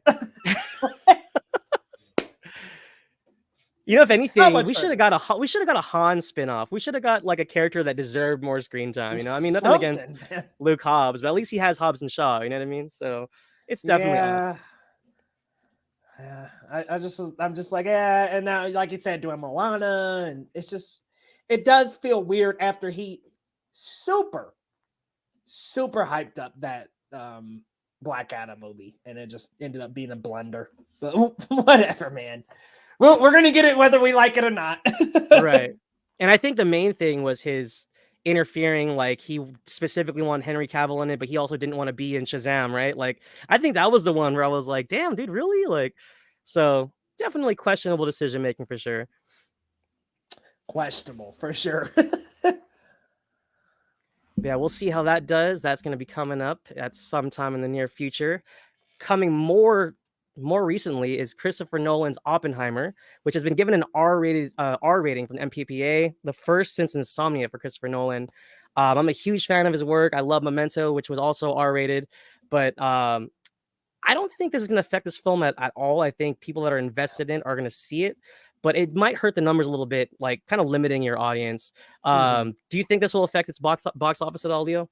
You know, if anything, we should have got a Han spinoff. We should have got like a character that deserved more screen time. You know, I mean, nothing against Luke Hobbs, but at least he has Hobbs and Shaw. You know what I mean? So it's definitely I'm just like, yeah. And now, like you said, doing Moana, and it does feel weird after he super hyped up that Black Adam movie, and it just ended up being a blunder. But whatever, man. Well, we're gonna get it whether we like it or not. Right. And I think the main thing was his interfering. Like he specifically wanted Henry Cavill in it, but he also didn't want to be in Shazam, right? Like I think that was the one where I was like, damn, dude, really? Like, so definitely questionable decision making for sure. Questionable for sure. Yeah, we'll see how that does. That's going to be coming up at some time in the near future. Coming more recently is Christopher Nolan's Oppenheimer, which has been given an R rating from the MPPA, the first since Insomnia for Christopher Nolan. I'm a huge fan of his work. I love Memento, which was also R-rated, but I don't think this is going to affect this film at all. I think people that are invested in are going to see it, but it might hurt the numbers a little bit, like kind of limiting your audience. Do you think this will affect its box office at all, Leo?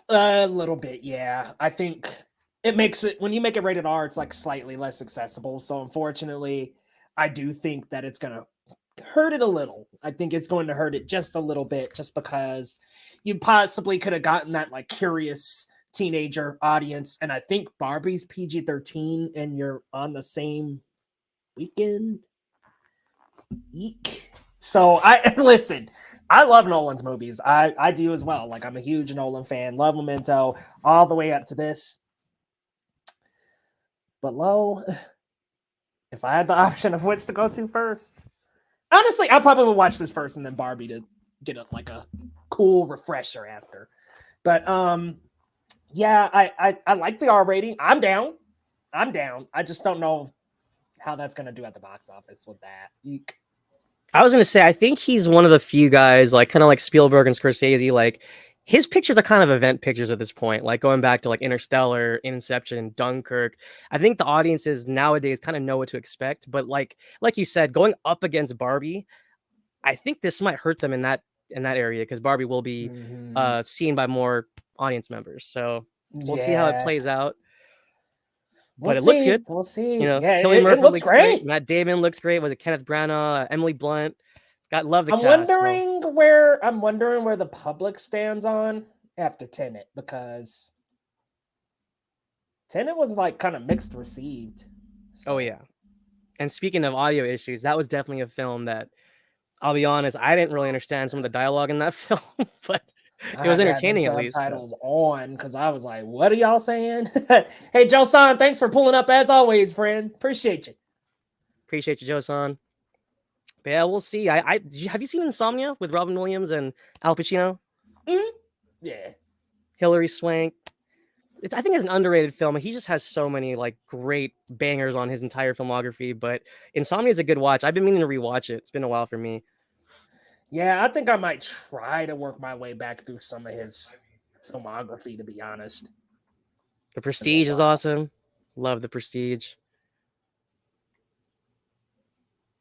A little bit, yeah. I think it makes it, when you make it rated R, it's like slightly less accessible. So unfortunately, I do think that it's going to hurt it a little. I think it's going to hurt it just a little bit, just because you possibly could have gotten that like curious teenager audience. And I think Barbie's PG-13 and you're on the same weekend. Eek. So listen, I love Nolan's movies. I do as well. Like I'm a huge Nolan fan, love Memento all the way up to this. But if I had the option of which to go to first, honestly, I probably would watch this first and then Barbie to get a cool refresher after. But yeah, I like the R rating. I'm down. I just don't know how that's gonna do at the box office with that. Eek. I was gonna say, I think he's one of the few guys, like kind of like Spielberg and Scorsese, like his pictures are kind of event pictures at this point, like going back to like Interstellar, Inception, Dunkirk. I think the audiences nowadays kind of know what to expect, but like you said, going up against Barbie, I think this might hurt them in that area because Barbie will be seen by more audience members. So we'll see how it plays out. But it looks good. We'll see. You know, Yeah, Cillian Murphy looks looks great. Matt Damon looks great. Was it Kenneth Branagh, Emily Blunt? Love the I'm cast. wondering where the public stands on after Tenet, because Tenet was like kind of mixed received. So. Oh yeah. And speaking of audio issues, that was definitely a film that, I'll be honest, I didn't really understand some of the dialogue in that film, but it was entertaining at least. Subtitles on, because I was like, "What are y'all saying?" Hey, Joe-san, thanks for pulling up as always, friend. Appreciate you. Appreciate you, Joe-san. But yeah, we'll see. Have you seen Insomnia with Robin Williams and Al Pacino? Mm-hmm. Yeah. Hilary Swank. I think it's an underrated film. He just has so many like great bangers on his entire filmography. But Insomnia is a good watch. I've been meaning to rewatch it. It's been a while for me. Yeah, I think I might try to work my way back through some of his filmography, to be honest. The Prestige is awesome. Love The Prestige.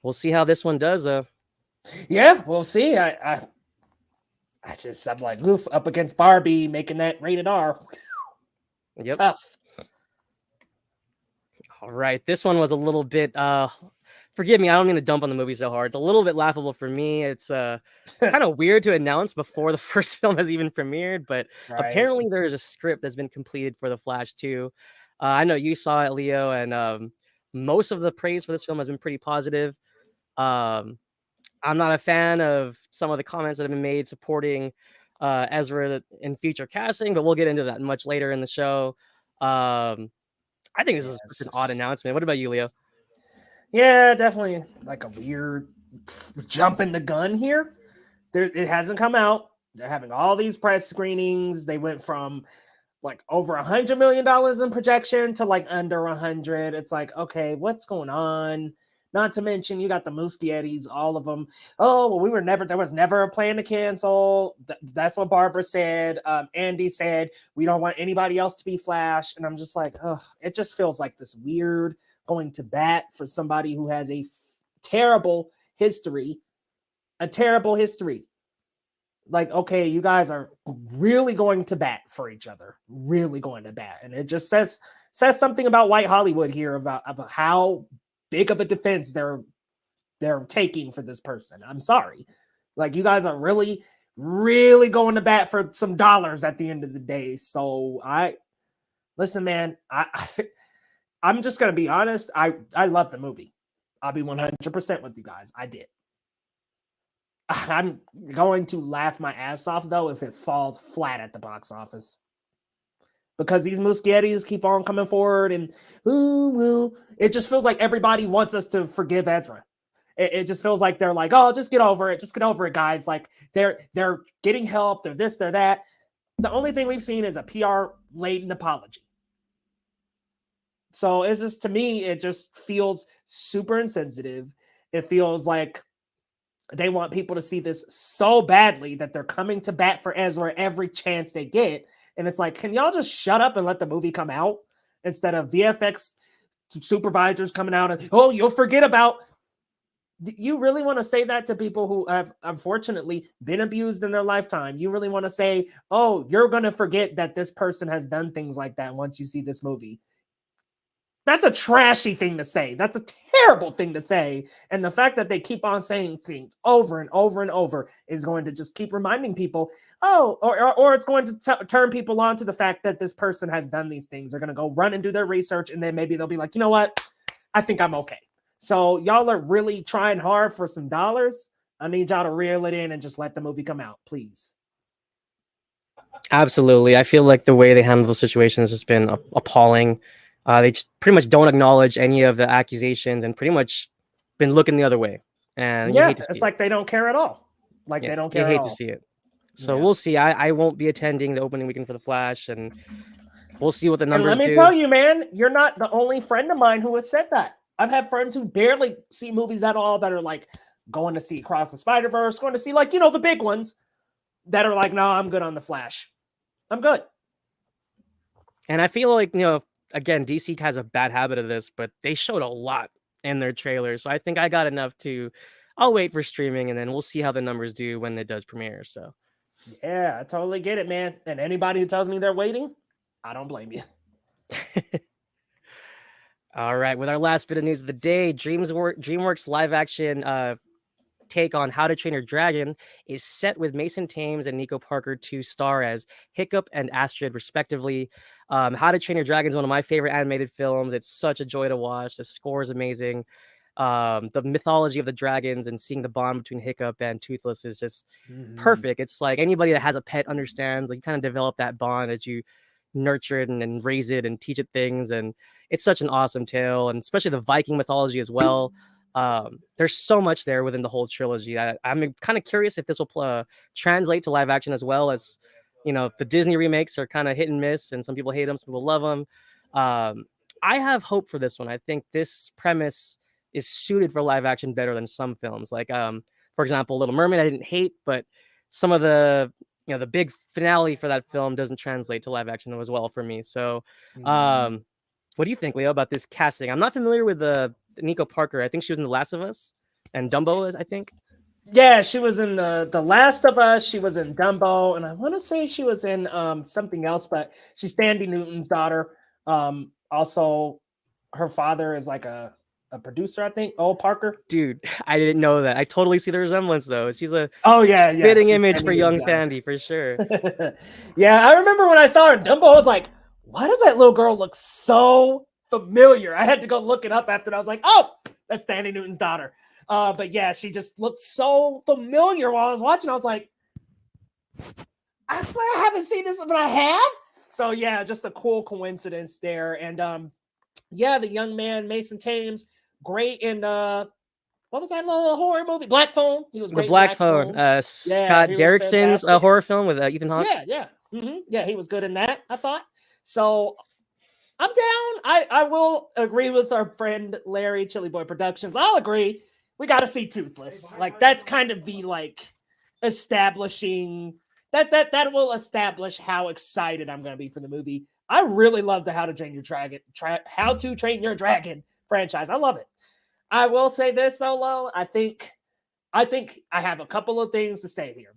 We'll see how this one does, though. Yeah, we'll see. I'm like, oof, up against Barbie, making that rated R. Yep. Tough. All right. This one was a little bit, forgive me, I don't mean to dump on the movie so hard. It's a little bit laughable for me. It's kind of weird to announce before the first film has even premiered, but apparently there is a script that's been completed for The Flash 2. I know you saw it, Leo, and most of the praise for this film has been pretty positive. I'm not a fan of some of the comments that have been made supporting Ezra in future casting, but we'll get into that much later in the show. I think this is such an odd announcement. What about you, Leo? Yeah, definitely like a weird jumping the gun here. It hasn't come out. They're having all these press screenings. They went from like over $100 million in projection to like under 100. It's like, okay, what's going on? Not to mention, you got the Muschiettis, all of them. Oh, well, there was never a plan to cancel. That's what Barbara said. Andy said, we don't want anybody else to be Flash. And I'm just like, oh, it just feels like this weird going to bat for somebody who has a terrible history. Like, okay, you guys are really going to bat for each other, really going to bat. And it just says something about white Hollywood here about how big of a defense they're taking for this person. I'm sorry. Like, you guys are really, really going to bat for some dollars at the end of the day. So listen, man, I'm just going to be honest. I love the movie. I'll be 100% with you guys. I did. I'm going to laugh my ass off, though, if it falls flat at the box office. Because these Muschiettis keep on coming forward, and it just feels like everybody wants us to forgive Ezra. It just feels like they're like, oh, just get over it. Just get over it, guys. Like, they're getting help. They're this, they're that. The only thing we've seen is a PR-laden apology. So it's just, to me, it just feels super insensitive. It feels like they want people to see this so badly that they're coming to bat for Ezra every chance they get. And it's like, can y'all just shut up and let the movie come out instead of VFX supervisors coming out and, oh, you'll forget about. You really want to say that to people who have unfortunately been abused in their lifetime? You really want to say, oh, you're going to forget that this person has done things like that once you see this movie? That's a trashy thing to say. That's a terrible thing to say. And the fact that they keep on saying things over and over and over is going to just keep reminding people, oh, or it's going to turn people on to the fact that this person has done these things. They're going to go run and do their research, and then maybe they'll be like, you know what? I think I'm okay. So y'all are really trying hard for some dollars. I need y'all to reel it in and just let the movie come out, please. Absolutely. I feel like the way they handle the situation has just been appalling. They just pretty much don't acknowledge any of the accusations and pretty much been looking the other way. And yeah, it's like they don't care at all. Like, they don't care at all. You hate to see it. So we'll see. I won't be attending the opening weekend for The Flash, and we'll see what the numbers do. Let me tell you, man, you're not the only friend of mine who had said that. I've had friends who barely see movies at all that are like going to see Across the Spider-Verse, going to see, like, the big ones, that are like, no, I'm good on The Flash. I'm good. And I feel like, again, DC has a bad habit of this, but they showed a lot in their trailers. So I think I got enough to I'll wait for streaming, and then we'll see how the numbers do when it does premiere. So Yeah, I totally get it, man. And anybody who tells me they're waiting, I don't blame you. all right, with our last bit of news of the day, DreamWorks live action take on How to Train Your Dragon is set with Mason Thames and Nico Parker to star as Hiccup and Astrid, respectively. How to Train Your Dragon is one of my favorite animated films. It's such a joy to watch. The score is amazing. The mythology of the dragons and seeing the bond between Hiccup and Toothless is just perfect. It's like anybody that has a pet understands. Like you kind of develop that bond as you nurture it and raise it and teach it things. And it's such an awesome tale, and especially the Viking mythology as well. There's so much there within the whole trilogy. I'm kind of curious if this will translate to live action as well. As you know, the Disney remakes are kind of hit and miss, and some people hate them, some people love them. I have hope for this one. I think this premise is suited for live action better than some films. Like, for example, Little Mermaid, I didn't hate, but some of the the big finale for that film doesn't translate to live action as well for me. So, what do you think, Leo, about this casting? I'm not familiar with Nico Parker. I think she was in The Last of Us and Dumbo, I think. Yeah, she was in the Last of Us. She was in Dumbo, and I want to say she was in something else, but she's Thandie Newton's daughter. Also, her father is like a producer, I think. Oh, Parker. Dude, I didn't know that. I totally see the resemblance, though. She's a yeah, fitting image for young Thandie, for sure. Yeah, I remember when I saw her in Dumbo, I was like, why does that little girl look so familiar? I had to go look it up after that. I was like, oh, that's Thandie Newton's daughter. But yeah, she just looked so familiar while I was watching. I was like, I swear I haven't seen this, but I have. So yeah, just a cool coincidence there. And yeah, the young man, Mason Thames, great in what was that little horror movie? Black Phone. He was great. The Black Phone. Scott Derrickson's horror film with Ethan Hawke. Yeah. Yeah, he was good in that, I thought. So I'm down. I will agree with our friend Larry, Chili Boy Productions. I'll agree. We got to see Toothless. Like that's kind of the establishing that will establish how excited I'm going to be for the movie. I really love the How to Train Your Dragon franchise. I love it. I will say this though, Lo. I think I have a couple of things to say here.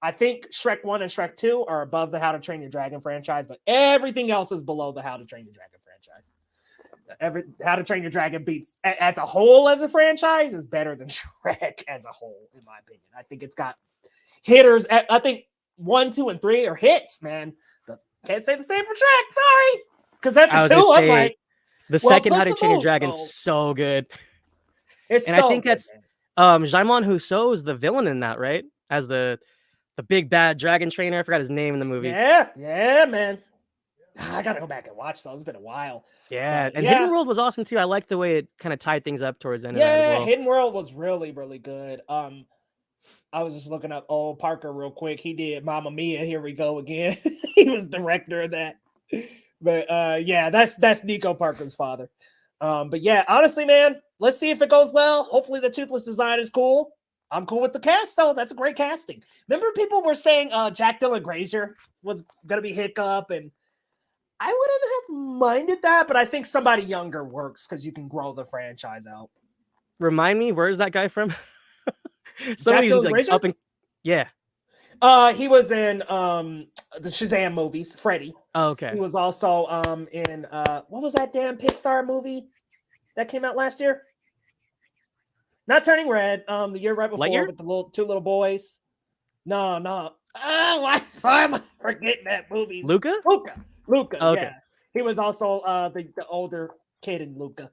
I think Shrek 1 and Shrek 2 are above the How to Train Your Dragon franchise, but everything else is below the How to Train Your Dragon franchise. How to Train Your Dragon beats as a whole as a franchise is better than Shrek as a whole, in my opinion. I think it's got hitters. I think 1, 2, and 3 are hits, man. But can't say the same for Shrek. Sorry, because at the 2, I'm like, the second How to Train Your Dragon's so good. I think that's Jaimon Housso is the villain in that, right? As the big bad dragon trainer. I forgot his name in the movie. Yeah, man. I gotta go back and watch those. It's been a while. Yeah, and Hidden World was awesome too. I liked the way it kind of tied things up towards the end of that as well. Hidden World was really, really good. I was just looking up old Parker real quick. He did Mamma Mia. Here we go again. He was director of that. But yeah, that's Nico Parker's father. But yeah, honestly, man, let's see if it goes well. Hopefully the Toothless design is cool. I'm cool with the cast, though. That's a great casting. Remember people were saying Jack Dylan Grazer was going to be Hiccup, and I wouldn't have minded that, but I think somebody younger works because you can grow the franchise out. Remind me, where's that guy from? Jack Dylan Grazer? Yeah. He was in the Shazam movies, Freddy. Oh, okay. He was also in what was that damn Pixar movie that came out last year? Not Turning Red. The year right before with the two little boys. No. Why am I forgetting that movie? Luca. Oh, okay. Yeah. He was also the older kid in Luca.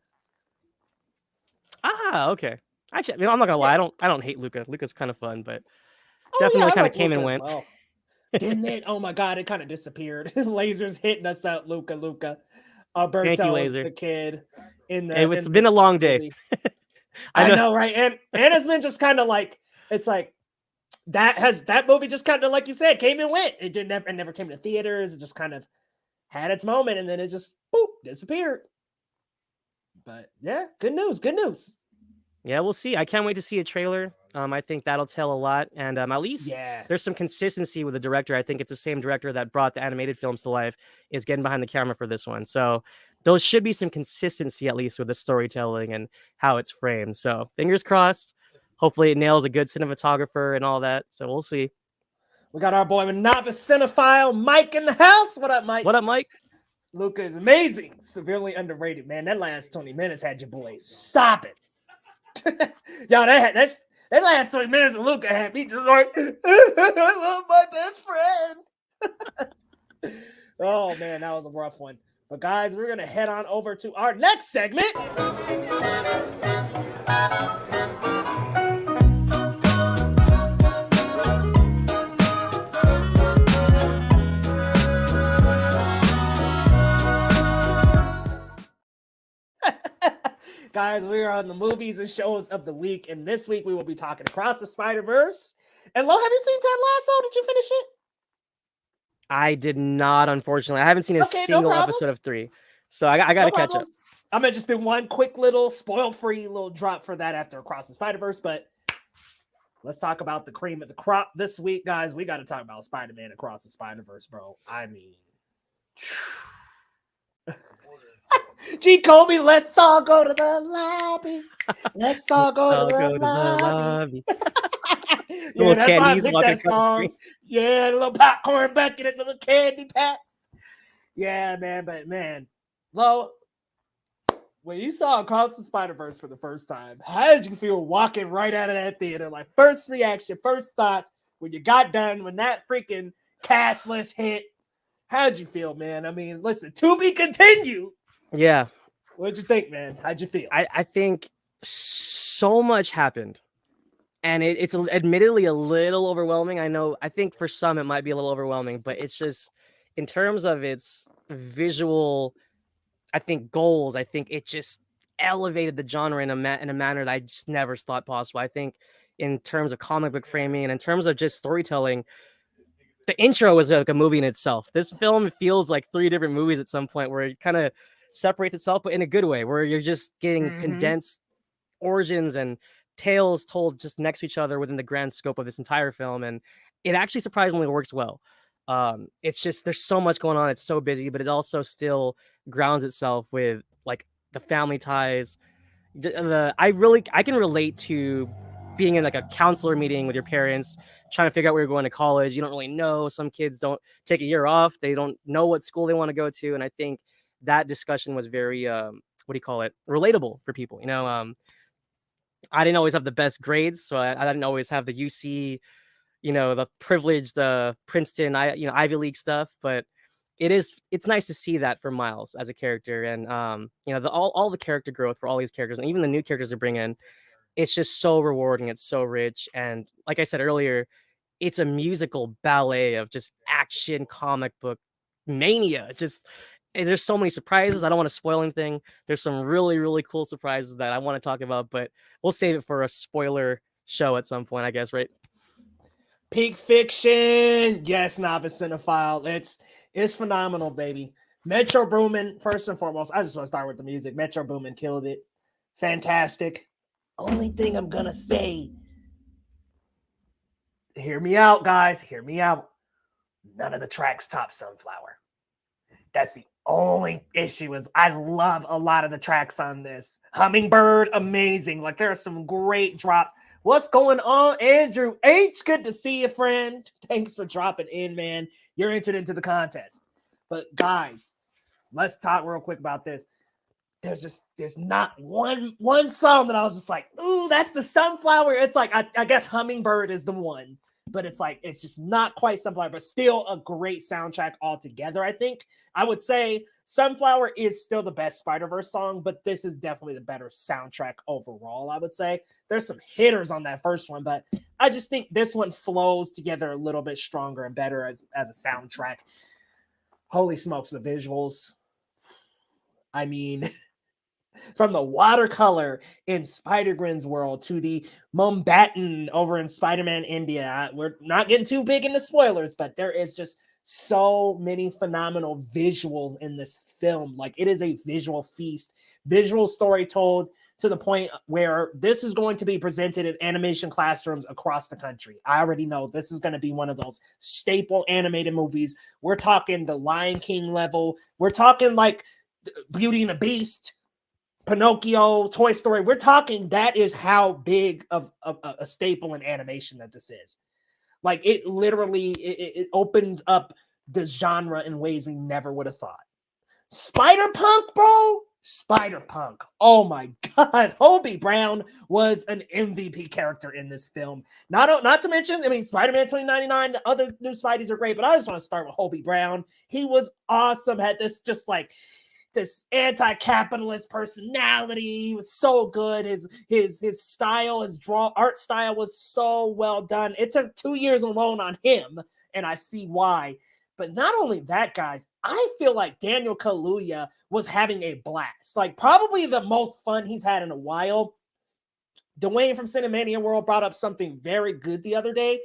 Ah, okay. Actually, I mean, I'm not gonna lie. I don't hate Luca. Luca's kind of fun, but definitely kind of came and went. Well. Didn't it? Oh my god, it kind of disappeared. Lasers hitting us out, Luca. Alberto is the kid in the. It's been a long day. I know, right? And it's been just kind of like it's like that movie just kind of like you said came and went. It never came to theaters. It just kind of had its moment and then it just disappeared. But yeah, good news. Yeah, we'll see. I can't wait to see a trailer. I think that'll tell a lot, and at least there's some consistency with the director. I think it's the same director that brought the animated films to life is getting behind the camera for this one. So there should be some consistency at least with the storytelling and how it's framed. So fingers crossed. hopefully it nails a good cinematographer and all that. So we'll see. We got our boy novice cinephile Mike in the house. What up, Mike? What up, Mike? Luca is amazing, severely underrated, man. That last 20 minutes had your boy sobbing. Y'all, that last 20 minutes of Luca had me just like, I love my best friend. Oh man, that was a rough one. But guys, we're gonna head on over to our next segment. Guys, we are on the movies and shows of the week, and this week we will be talking Across the Spider-Verse. And Lo, have you seen Ted Lasso? Did you finish it? I did not, unfortunately. I haven't seen a single episode of 3, so I got to catch up. I'm gonna just do one quick little spoil-free little drop for that after Across the Spider-Verse, but let's talk about the cream of the crop this week, guys. We got to talk about Spider-Man Across the Spider-Verse, bro. I mean, G. Kobe, let's all go to the lobby. Let's all go to the lobby. Yeah, that's how I picked that song. Yeah, the little popcorn bucket and the little candy packs. Yeah, man, but man, Lo, when you saw Across the Spider-Verse for the first time, how did you feel walking right out of that theater? Like, first reaction, first thoughts, when you got done, when that freaking cast list hit, how'd you feel, man? I mean, listen, to be continued. Yeah. What'd you think, man? How'd you feel? I think so much happened. And it's admittedly a little overwhelming. I think for some it might be a little overwhelming, but it's just in terms of its visual, I think goals, I think it just elevated the genre in a manner that I just never thought possible. I think in terms of comic book framing and in terms of just storytelling, the intro was like a movie in itself. This film feels like 3 different movies at some point where it kind of separates itself, but in a good way, where you're just getting condensed origins and tales told just next to each other within the grand scope of this entire film, and it actually surprisingly works well. It's just there's so much going on, it's so busy, but it also still grounds itself with like the family ties. I can relate to being in like a counselor meeting with your parents, trying to figure out where you're going to college. You don't really know. Some kids don't take a year off. They don't know what school they want to go to, and I think that discussion was very relatable for people. I didn't always have the best grades, so I didn't always have the UC, the privileged Princeton, Ivy League stuff. But it's nice to see that for Miles as a character, and all the character growth for all these characters, and even the new characters they bring in. It's just so rewarding. It's so rich, and like I said earlier, it's a musical ballet of just action comic book mania. There's so many surprises. I don't want to spoil anything. There's some really, really cool surprises that I want to talk about, but we'll save it for a spoiler show at some point, I guess, right? Peak Fiction. Yes, novice cinephile. It's phenomenal, baby. Metro Boomin, first and foremost. I just want to start with the music. Metro Boomin killed it. Fantastic. Only thing I'm going to say, hear me out, guys. Hear me out. None of the tracks top Sunflower. That's the only issue. Is I love a lot of the tracks on this. Hummingbird, amazing. Like, there are some great drops. What's going on, Andrew H? Good to see you, friend. Thanks for dropping in, man. You're entered into the contest. But guys, let's talk real quick about this. There's not one song that I was just like, ooh, that's the Sunflower. It's like, I guess Hummingbird is the one. But it's just not quite Sunflower, but still a great soundtrack altogether, I think. I would say Sunflower is still the best Spider-Verse song, but this is definitely the better soundtrack overall, I would say. There's some hitters on that first one, but I just think this one flows together a little bit stronger and better as a soundtrack. Holy smokes, the visuals. I mean... From the watercolor in Spider-Gwen's world to the Mumbattan over in Spider-Man India. We're not getting too big into spoilers, but there is just so many phenomenal visuals in this film. Like, it is a visual feast, visual story told to the point where this is going to be presented in animation classrooms across the country. I already know this is going to be one of those staple animated movies. We're talking the Lion King level. We're talking like Beauty and the Beast. Pinocchio, Toy Story. We're talking that is how big of a staple in animation that this is. Like it literally it opens up the genre in ways we never would have thought. Spider-Punk, bro. Spider-Punk. Oh my God. Hobie Brown was an MVP character in this film. Not to mention, I mean, Spider-Man 2099, the other new Spideys are great, but I just want to start with Hobie Brown. He was awesome. Had this just like this anti-capitalist personality. He was so good. His style, his art style was so well done. It took 2 years alone on him, and I see why. But not only that, guys, I feel like Daniel Kaluuya was having a blast. Like probably the most fun he's had in a while. Dwayne from Cinemania World brought up something very good the other day.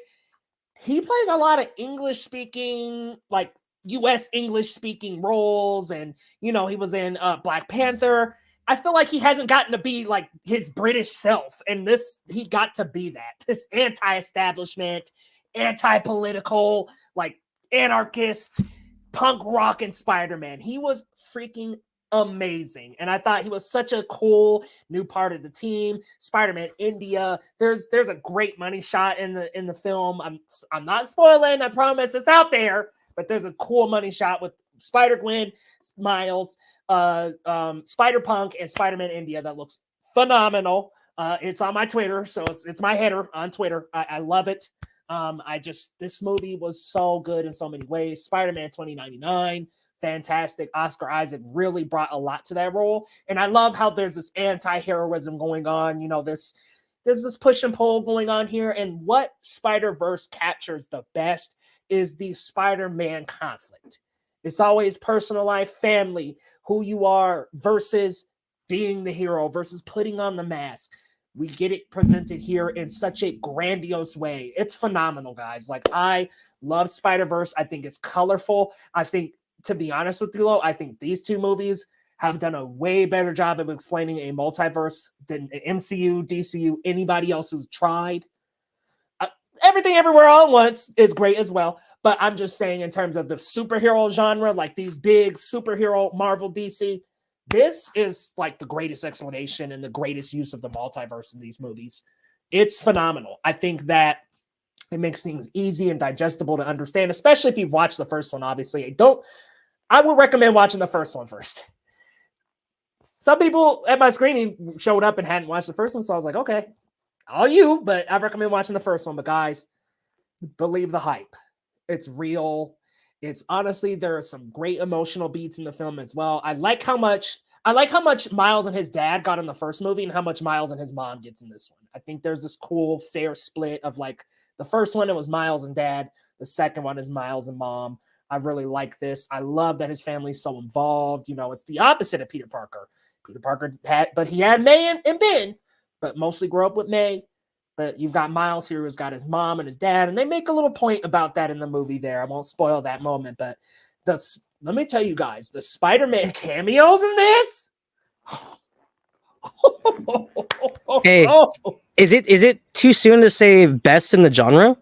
He plays a lot of English speaking, like US English speaking roles. And, you know, he was in Black Panther. I feel like he hasn't gotten to be like his British self. And he got to be that. This anti-establishment, anti-political, like anarchist, punk rock and Spider-Man. He was freaking amazing. And I thought he was such a cool new part of the team. Spider-Man India. There's a great money shot in the film. I'm not spoiling, I promise it's out there, but there's a cool money shot with Spider-Gwen, Miles, Spider-Punk, and Spider-Man India that looks phenomenal. It's on my Twitter, so it's my header on Twitter. I love it. This movie was so good in so many ways. Spider-Man 2099, fantastic. Oscar Isaac really brought a lot to that role. And I love how there's this anti-heroism going on. You know, there's this push and pull going on here. And what Spider-Verse captures the best is the Spider-Man conflict. It's always personal life, family, who you are versus being the hero versus putting on the mask. We get it presented here in such a grandiose way. It's phenomenal, guys. Like, I love Spider-Verse. I think it's colorful. I think, to be honest with you, Lo, I think these two movies have done a way better job of explaining a multiverse than MCU, DCU, anybody else who's tried. Everything Everywhere All at Once is great as well. But I'm just saying in terms of the superhero genre, like these big superhero Marvel, DC, this is like the greatest explanation and the greatest use of the multiverse in these movies. It's phenomenal. I think that it makes things easy and digestible to understand, especially if you've watched the first one, obviously. I would recommend watching the first one first. Some people at my screening showed up and hadn't watched the first one, so I was like, okay, all you, but I recommend watching the first one. But guys, believe the hype. It's real. It's honestly, there are some great emotional beats in the film as well. I like how much Miles and his dad got in the first movie and how much Miles and his mom gets in this one. I think there's this cool, fair split of like the first one, it was Miles and dad. The second one is Miles and mom. I really like this. I love that his family's so involved. You know, it's the opposite of Peter Parker. Peter Parker he had May and Ben, but mostly grew up with May. But you've got Miles here who's got his mom and his dad, and they make a little point about that in the movie there. I won't spoil that moment, but let me tell you guys, the Spider-Man cameos in this. Hey, is it too soon to say best in the genre?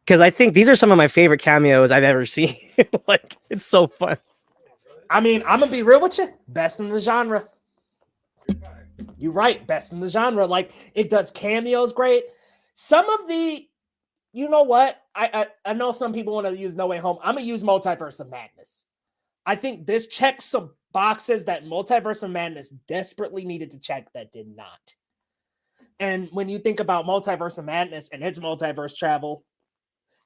Because I think these are some of my favorite cameos I've ever seen. Like, it's so fun. I mean, I'm gonna be real with you. Best in the genre. You're right. Best in the genre. Like, it does cameos great. Some of the, you know what? I know some people want to use No Way Home. I'm gonna use Multiverse of Madness. I think this checks some boxes that Multiverse of Madness desperately needed to check that did not. And when you think about Multiverse of Madness and its multiverse travel,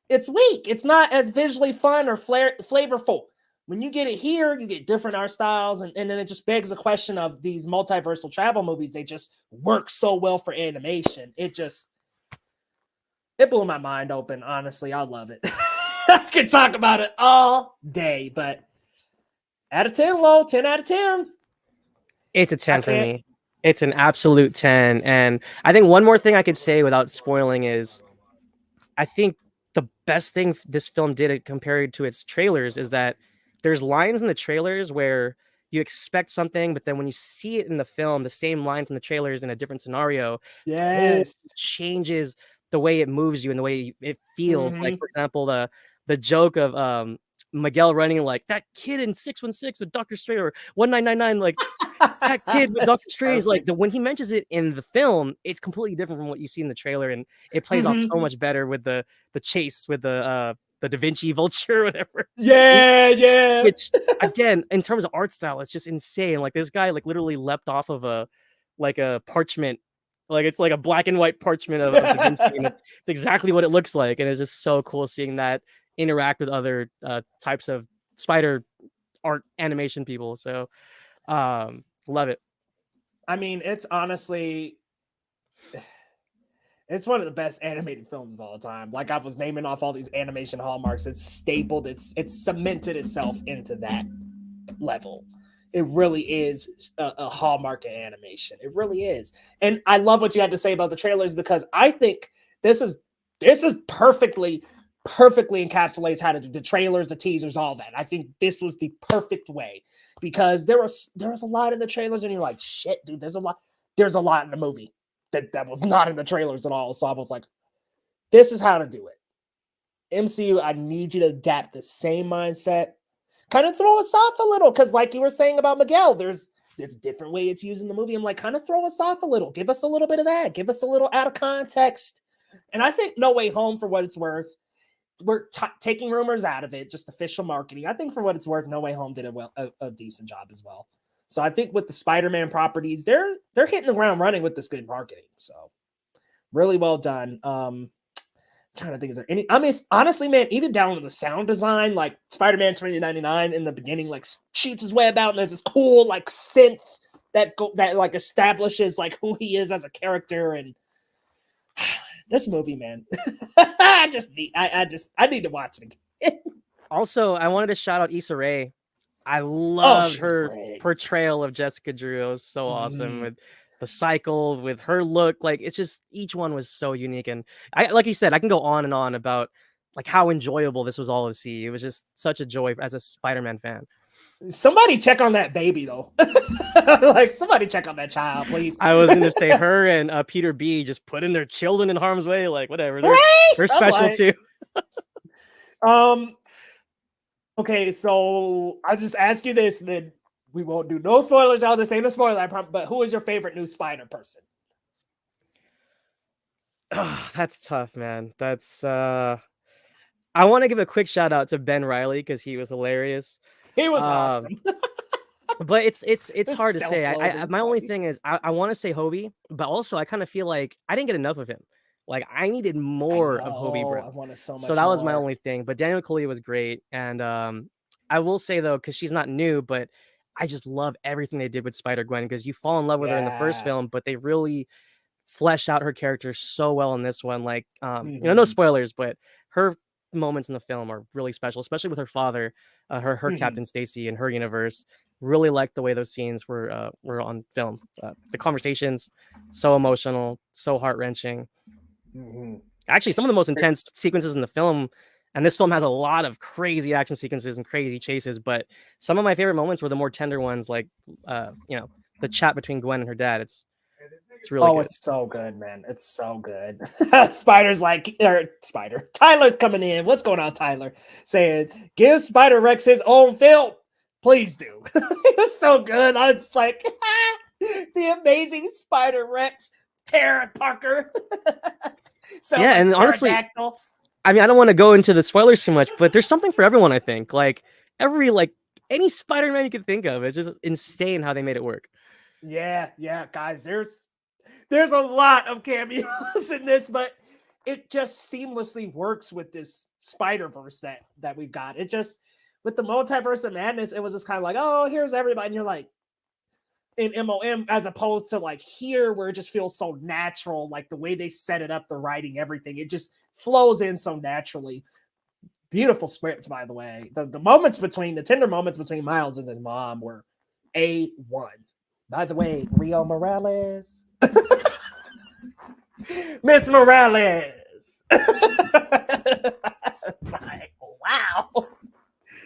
it's weak. It's not as visually fun or flavorful. When you get it here, you get different art styles, and then it just begs the question of these multiversal travel movies. They just work so well for animation. It blew my mind open, honestly. I love it. I could talk about it all day, but out of 10, Lo, 10 out of 10. It's a 10 for me. It's an absolute 10. And I think one more thing I could say without spoiling is I think the best thing this film did compared to its trailers is that there's lines in the trailers where you expect something, but then when you see it in the film, the same line from the trailers in a different scenario, yes, it changes the way it moves you and the way it feels. Like, for example, the joke of Miguel running like that kid in 616 with Dr. Strange or 1999, like that kid with Doctor That's Strange, like perfect. when he mentions it in the film, it's completely different from what you see in the trailer, and it plays off so much better with the chase with the Da Vinci vulture or whatever. Yeah. Which again, in terms of art style, it's just insane. Like this guy like literally leapt off of a parchment, like it's like a black and white parchment of Da Vinci, and it's exactly what it looks like, and it's just so cool seeing that interact with other types of spider art animation people. So love it. I mean, it's honestly, it's one of the best animated films of all time. Like I was naming off all these animation hallmarks. It's stapled. It's cemented itself into that level. It really is a hallmark of animation. It really is. And I love what you had to say about the trailers, because I think this is perfectly encapsulates how to do the trailers, the teasers, all that. I think this was the perfect way, because there was a lot in the trailers and you're like, shit, dude, there's a lot in the movie that was not in the trailers at all. So I was like, this is how to do it. MCU, I need you to adapt the same mindset. Kind of throw us off a little, because like you were saying about Miguel, there's a different way it's used in the movie. I'm like, kind of throw us off a little. Give us a little bit of that. Give us a little out of context. And I think No Way Home, for what it's worth, we're taking rumors out of it, just official marketing. I think for what it's worth, No Way Home did a decent job as well. So I think with the Spider-Man properties, they're hitting the ground running with this good marketing. So really well done. Trying to think, is there any? I mean, honestly, man, even down to the sound design, like Spider-Man 2099 in the beginning, like shoots his web out, and there's this cool like synth that like establishes like who he is as a character. And this movie, man, I need to watch it again. Also, I wanted to shout out Issa Rae. I loved her great. portrayal of Jessica Drew. It was so awesome with the cycle, with her look. Like it's just each one was so unique, and like you said, I can go on and on about like how enjoyable this was all to see. It was just such a joy as a Spider-Man fan. Somebody check on that baby though. Like somebody check on that child, please. I was gonna say her and Peter B just putting their children in harm's way, like whatever. They're special like, too. Okay, so I'll just ask you this, then we won't do no spoilers. I'll just say no spoiler, I promise. But who is your favorite new Spider person? Oh, that's tough, man. That's I want to give a quick shout out to Ben Reilly because he was hilarious. He was awesome. But it's hard to say. My only thing is I want to say Hobie, but also I kind of feel like I didn't get enough of him. Like I needed more of Hobie, bro. I wanted so much. So that was my only thing. But Daniel Kaluuya was great, and I will say though, because she's not new, but I just love everything they did with Spider-Gwen, because you fall in love with her in the first film, but they really flesh out her character so well in this one. Like you know, no spoilers, but her moments in the film are really special, especially with her father, her Captain Stacy and her universe. Really liked the way those scenes were on film. The conversations, so emotional, so heart-wrenching. Actually, some of the most intense sequences in the film, and this film has a lot of crazy action sequences and crazy chases, but some of my favorite moments were the more tender ones, like you know, the chat between Gwen and her dad. It's really good. It's so good, man. It's so good. Tyler's coming in. What's going on, Tyler? Saying, give Spider-Rex his own film. Please do. It was so good. I was like, the amazing Spider-Rex, Tara Parker. Yeah, and honestly, I mean, I don't want to go into the spoilers too much, but there's something for everyone, I think. Like any Spider-Man you can think of. It's just insane how they made it work. Yeah, guys, there's a lot of cameos in this, but it just seamlessly works with this Spider-Verse that we've got. It just, with the multiverse of madness, it was just kind of like, oh, here's everybody, and you're like, in MOM, as opposed to like here, where it just feels so natural, like the way they set it up, the writing, everything, it just flows in so naturally. Beautiful script, by the way. The moments between, the tender moments between Miles and his mom were A1. By the way, Rio Morales. Miss Morales. Like, wow.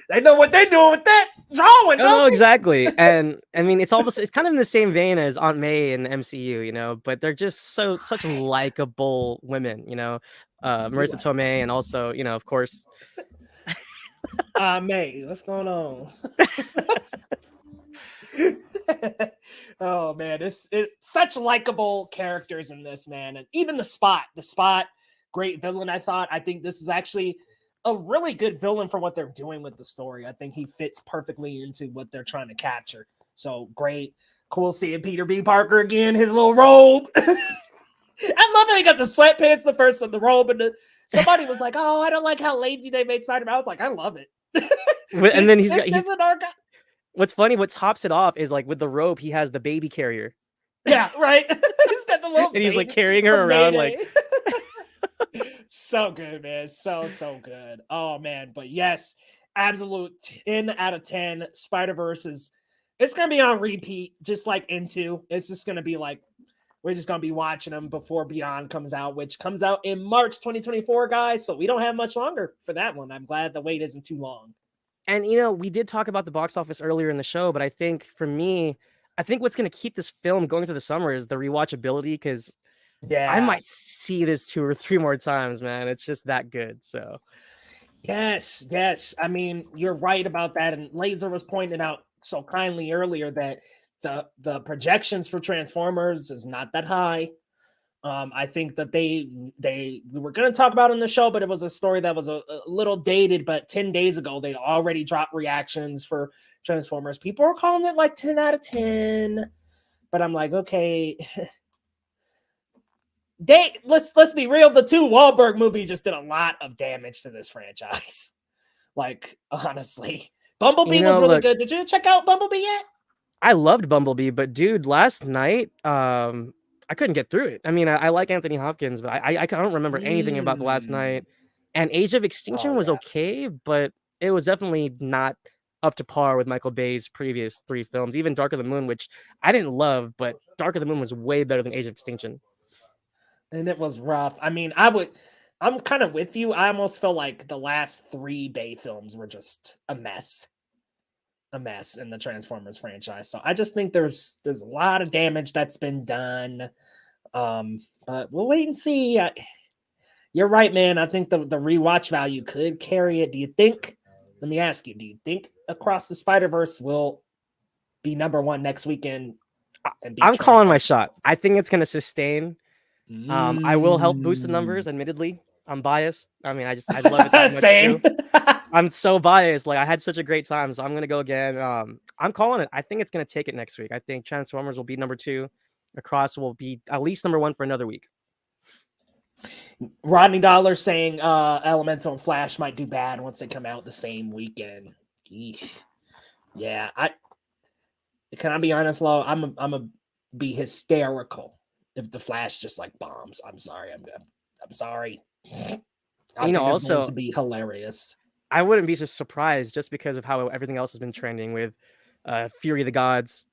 They know what they're doing with that drawing. No, exactly. And I mean, it's kind of in the same vein as Aunt May and MCU, you know, but they're just such likable women, you know. Marissa Tomei, and also, you know, of course, May, what's going on? Oh man, it's such likable characters in this, man. And even the Spot, great villain. I think this is actually a really good villain for what they're doing with the story. I think he fits perfectly into what they're trying to capture. So great. Cool seeing Peter B. Parker again, his little robe. I love how he got the sweatpants, the first one, the robe, and somebody was like, "Oh, I don't like how lazy they made Spider-Man." I was like, "I love it." And then he's what's funny, what tops it off is like with the robe, he has the baby carrier. Yeah, right. He's got the little and he's like carrying her around like so good, man. So good. Oh man, but yes, absolute 10 out of 10. Spider-Verse it's gonna be on repeat, just like Into. It's just gonna be like we're just gonna be watching them before Beyond comes out, which comes out in March 2024, guys. So we don't have much longer for that one. I'm glad the wait isn't too long. And we did talk about the box office earlier in the show, but I think for me, what's going to keep this film going through the summer is the rewatchability, because I might see this 2 or 3 more times, man. It's just that good. So yes. I mean, you're right about that. And Laser was pointing out so kindly earlier that the projections for Transformers is not that high. I think that we were going to talk about it in the show, but it was a story that was a little dated. But 10 days ago, they already dropped reactions for Transformers. People are calling it like 10 out of 10. But I'm like, okay. Let's be real. The 2 Wahlberg movies just did a lot of damage to this franchise. Like, honestly. Bumblebee was really good. Did you check out Bumblebee yet? I loved Bumblebee, but dude, last night, I couldn't get through it. I mean, I like Anthony Hopkins, but I don't remember anything about the last night. And Age of Extinction was okay, but it was definitely not up to par with Michael Bay's previous 3 films. Even Dark of the Moon, which I didn't love, but Dark of the Moon was way better than Age of Extinction. And it was rough. I mean, I'm kind of with you. I almost felt like the last 3 Bay films were just a mess in the Transformers franchise. So I just think there's a lot of damage that's been done. But we'll wait and see. You're right, man. I think the rewatch value could carry it. Let me ask you, do you think Across the Spider-Verse will be number 1 next weekend? I'm calling my shot. I think it's going to sustain. I will help boost the numbers, admittedly. I'm biased. I mean, I love it that much. Same. I'm so biased. Like, I had such a great time, so I'm gonna go again. I'm calling it. I think it's gonna take it next week. I think Transformers will be number 2. Across will be at least number 1 for another week. Rodney Dollar saying Elemental and Flash might do bad once they come out the same weekend. Eesh. Yeah, can I be honest, Lo? I'm a be hysterical if the Flash just like bombs. I'm sorry. I'm sorry. I think it's going to be hilarious. I wouldn't be so surprised just because of how everything else has been trending with Fury of the Gods,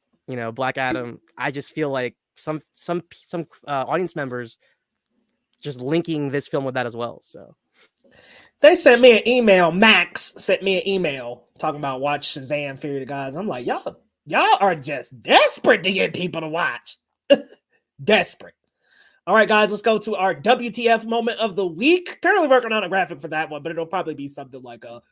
Black Adam. I just feel like some audience members just linking this film with that as well. So they sent me an email. Max sent me an email talking about watch Shazam Fury of the Gods. I'm like, y'all are just desperate to get people to watch. Desperate. All right, guys, let's go to our WTF moment of the week. Currently working on a graphic for that one, but it'll probably be something like a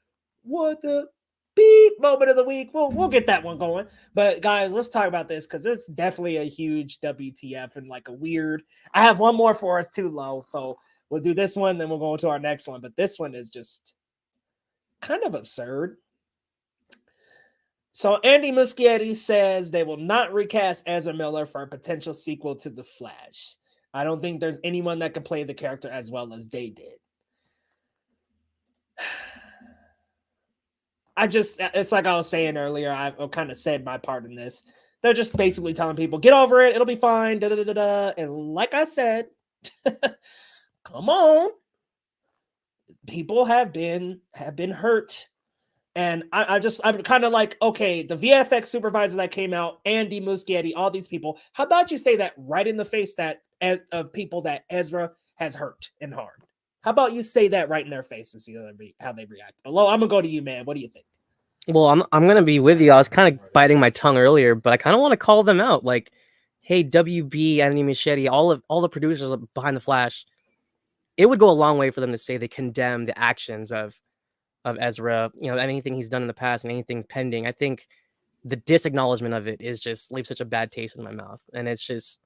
what the beep moment of the week. We'll get that one going. But guys, let's talk about this because it's definitely a huge WTF and like a weird. I have one more for us too, Lo. So we'll do this one, then we'll go into our next one. But this one is just kind of absurd. So Andy Muschietti says they will not recast Ezra Miller for a potential sequel to The Flash. I don't think there's anyone that can play the character as well as they did. It's like I was saying earlier, I kind of said my part in this. They're just basically telling people, get over it, it'll be fine, da-da-da-da-da. And like I said, come on. People have been hurt. And I'm kind of like, okay, the VFX supervisor that came out, Andy Muschietti, all these people, how about you say that right in the face of people that Ezra has hurt and harmed? How about you say that right in their face and see how they react? But Lo, I'm gonna go to you, man. What do you think? Well, I'm gonna be with you. I was kind of biting my tongue earlier, but I kind of want to call them out. Like, hey, WB, Andy Muschietti, all the producers behind the Flash. It would go a long way for them to say they condemn the actions of Ezra, anything he's done in the past and anything pending. I think the disacknowledgement of it is just leaves such a bad taste in my mouth. And it's just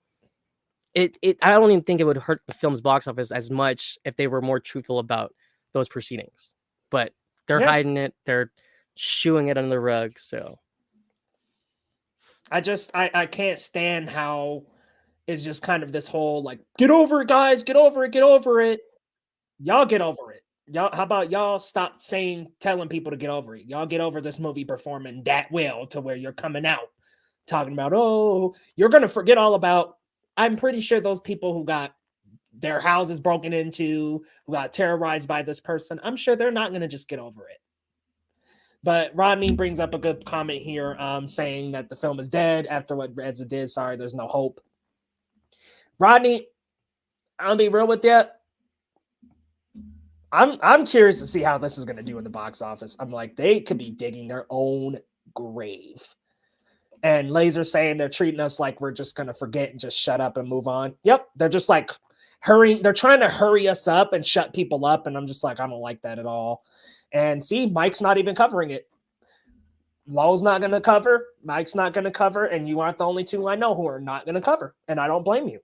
I don't even think it would hurt the film's box office as much if they were more truthful about those proceedings. But they're hiding it, they're shooing it under the rug. So I can't stand how it's just kind of this whole like, get over it, guys, get over it, get over it. Y'all get over it. Y'all, how about y'all stop telling people to get over it? Y'all get over this movie performing that well to where you're coming out talking about, oh, you're gonna forget all about. I'm pretty sure those people who got their houses broken into, who got terrorized by this person, I'm sure they're not gonna just get over it. But Rodney brings up a good comment here, saying that the film is dead after what Ezra did. Sorry, there's no hope. Rodney, I'll be real with you. I'm curious to see how this is going to do in the box office. I'm like, they could be digging their own grave. And Laser saying they're treating us like we're just going to forget and just shut up and move on. Yep, they're just like hurrying. They're trying to hurry us up and shut people up. And I'm just like, I don't like that at all. And see, Mike's not even covering it. Lowe's not going to cover. Mike's not going to cover. And you aren't the only two I know who are not going to cover. And I don't blame you.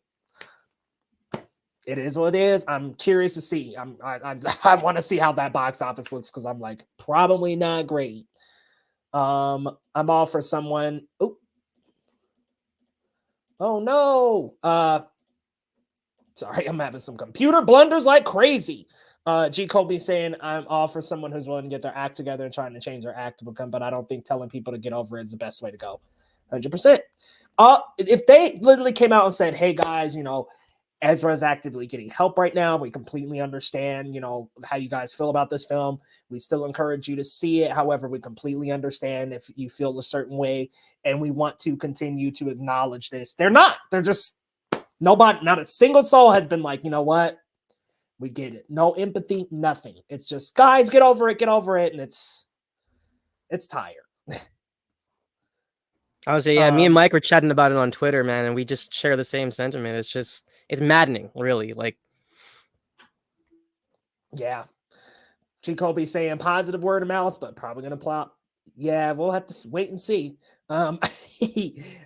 It is what it is. I'm curious to see. I want to see how that box office looks because I'm like, probably not great. I'm all for someone. Oh no. Sorry, I'm having some computer blunders like crazy. G. Colby saying, I'm all for someone who's willing to get their act together and trying to change their act to become, but I don't think telling people to get over it is the best way to go. 100%. If they literally came out and said, hey guys, Ezra is actively getting help right now. We completely understand, how you guys feel about this film. We still encourage you to see it. However, we completely understand if you feel a certain way, and we want to continue to acknowledge this. They're not. They're just nobody. Not a single soul has been like, you know what? We get it. No empathy, nothing. It's just, guys, get over it, and it's tired. I would say, yeah, me and Mike were chatting about it on Twitter, man, and we just share the same sentiment. It's maddening, really. Like, yeah. Jacoby saying positive word of mouth, but probably gonna plop. Yeah, we'll have to wait and see. I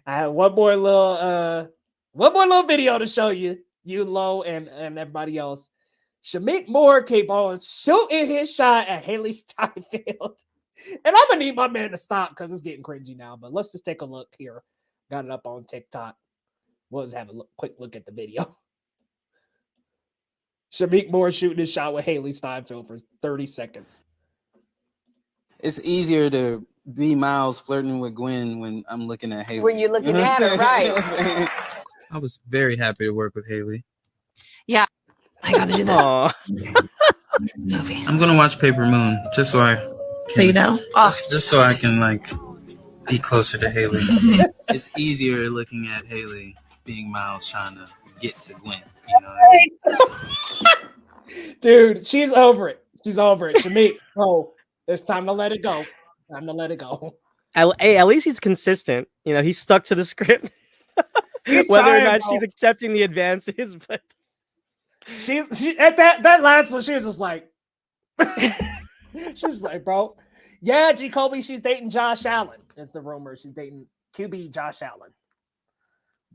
have one more little video to show you, Lo, and everybody else. Shameik Moore keep on shooting his shot at Hailee Steinfeld. And I'm gonna need my man to stop because it's getting cringy now. But let's just take a look here. Got it up on TikTok. We'll just have a quick look at the video. Shameik Moore shooting his shot with Hailee Steinfeld for 30 seconds. It's easier to be Miles flirting with Gwen when I'm looking at Hailee. When you're looking at her, right? I was very happy to work with Hailee. Yeah. I gotta do this movie. I'm gonna watch Paper Moon just so I can, just so I can be closer to Hailee. It's easier looking at Hailee being Miles trying to get to Gwen. You know what I mean? Dude, she's over it. Shameik, it's time to let it go. At least he's consistent. He's stuck to the script. Whether or not she's accepting the advances, but she at that last one, she was just like, she's like, bro, yeah, G. Colby, she's dating Josh Allen. It's the rumor she's dating QB Josh Allen,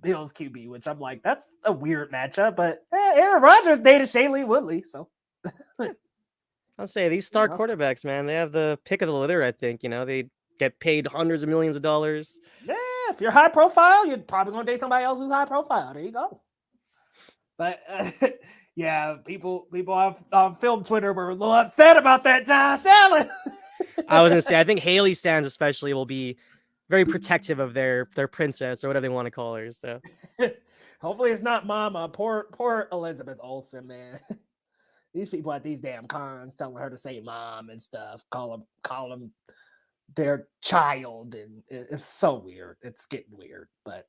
Bills QB, which I'm like, that's a weird matchup. But Aaron Rodgers dated Shailene Woodley, so I'll say these star quarterbacks, man, they have the pick of the litter. I think they get paid hundreds of millions of dollars. Yeah, if you're high profile, you're probably gonna date somebody else who's high profile. There you go. But yeah, people on film Twitter were a little upset about that Josh Allen. I was gonna say, I think Hailee stands especially will be very protective of their princess or whatever they want to call her. So hopefully it's not Mama. Poor Elizabeth Olsen, man. These people at these damn cons telling her to say mom and stuff, call them their child, and it's so weird. It's getting weird, but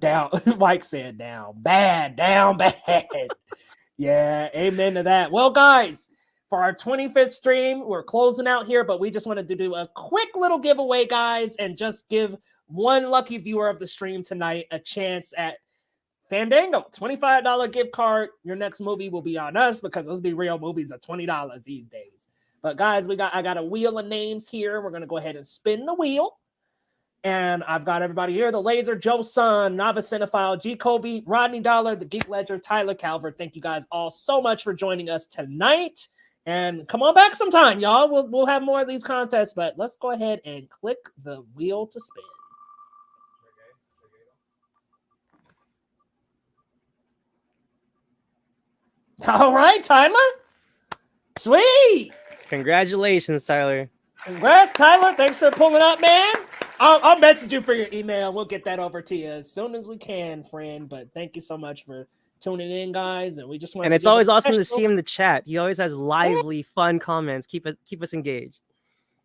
down. Mike said down bad. Yeah, amen to that. Well, guys, for our 25th stream, we're closing out here, but we just wanted to do a quick little giveaway, guys, and just give one lucky viewer of the stream tonight a chance at Fandango, $25 gift card. Your next movie will be on us because let's be real, movies are $20 these days. But guys, I got a wheel of names here. We're gonna go ahead and spin the wheel. And I've got everybody here: the Laser, Joe Sun, Novice Cinephile, G. Kobe, Rodney Dollar, the Geek Ledger, Tyler Calvert. Thank you guys all so much for joining us tonight. And come on back sometime, y'all. We'll have more of these contests, but let's go ahead and click the wheel to spin. All right, Tyler. Sweet. Congratulations, Tyler. Congrats, Tyler. Thanks for pulling up, man. I'll message you for your email. We'll get that over to you as soon as we can, friend. But thank you so much for tuning in, guys. And we just want. And it's always awesome to see him in the chat. He always has lively, fun comments. Keep us engaged.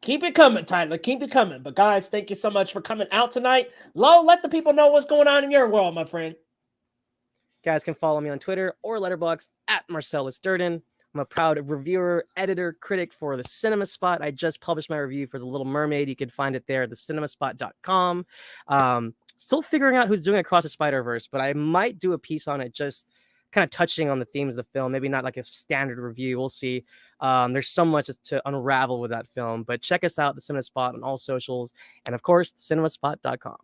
Keep it coming, Tyler. Keep it coming. But guys, thank you so much for coming out tonight. Lo, let the people know what's going on in your world, my friend. Guys can follow me on Twitter or Letterboxd at Marcellus Durden. I'm a proud reviewer, editor, critic for The Cinema Spot. I just published my review for The Little Mermaid. You can find it there at thecinemaspot.com. Still figuring out who's doing Across the Spider-Verse, but I might do a piece on it, just kind of touching on the themes of the film. Maybe not like a standard review. We'll see. There's so much to unravel with that film, but check us out, The Cinema Spot, on all socials. And of course, thecinemaspot.com.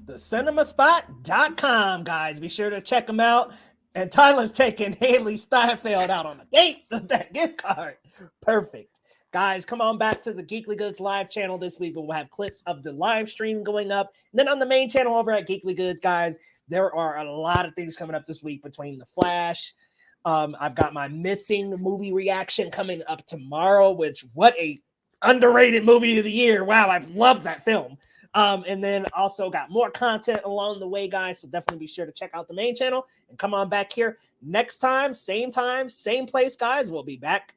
Thecinemaspot.com, guys. Be sure to check them out. And Tyler's taking Hailee Steinfeld out on a date with that gift card. Perfect. Guys, come on back to the Geekly Goods live channel this week. We'll have clips of the live stream going up. And then on the main channel over at Geekly Goods, guys, there are a lot of things coming up this week between The Flash. I've got my missing movie reaction coming up tomorrow, which what a underrated movie of the year. Wow, I love that film. And then also got more content along the way, guys. So definitely be sure to check out the main channel and come on back here next time, same place, guys. We'll be back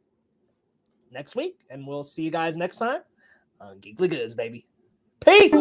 next week, and we'll see you guys next time on Geekly Goods, baby. Peace.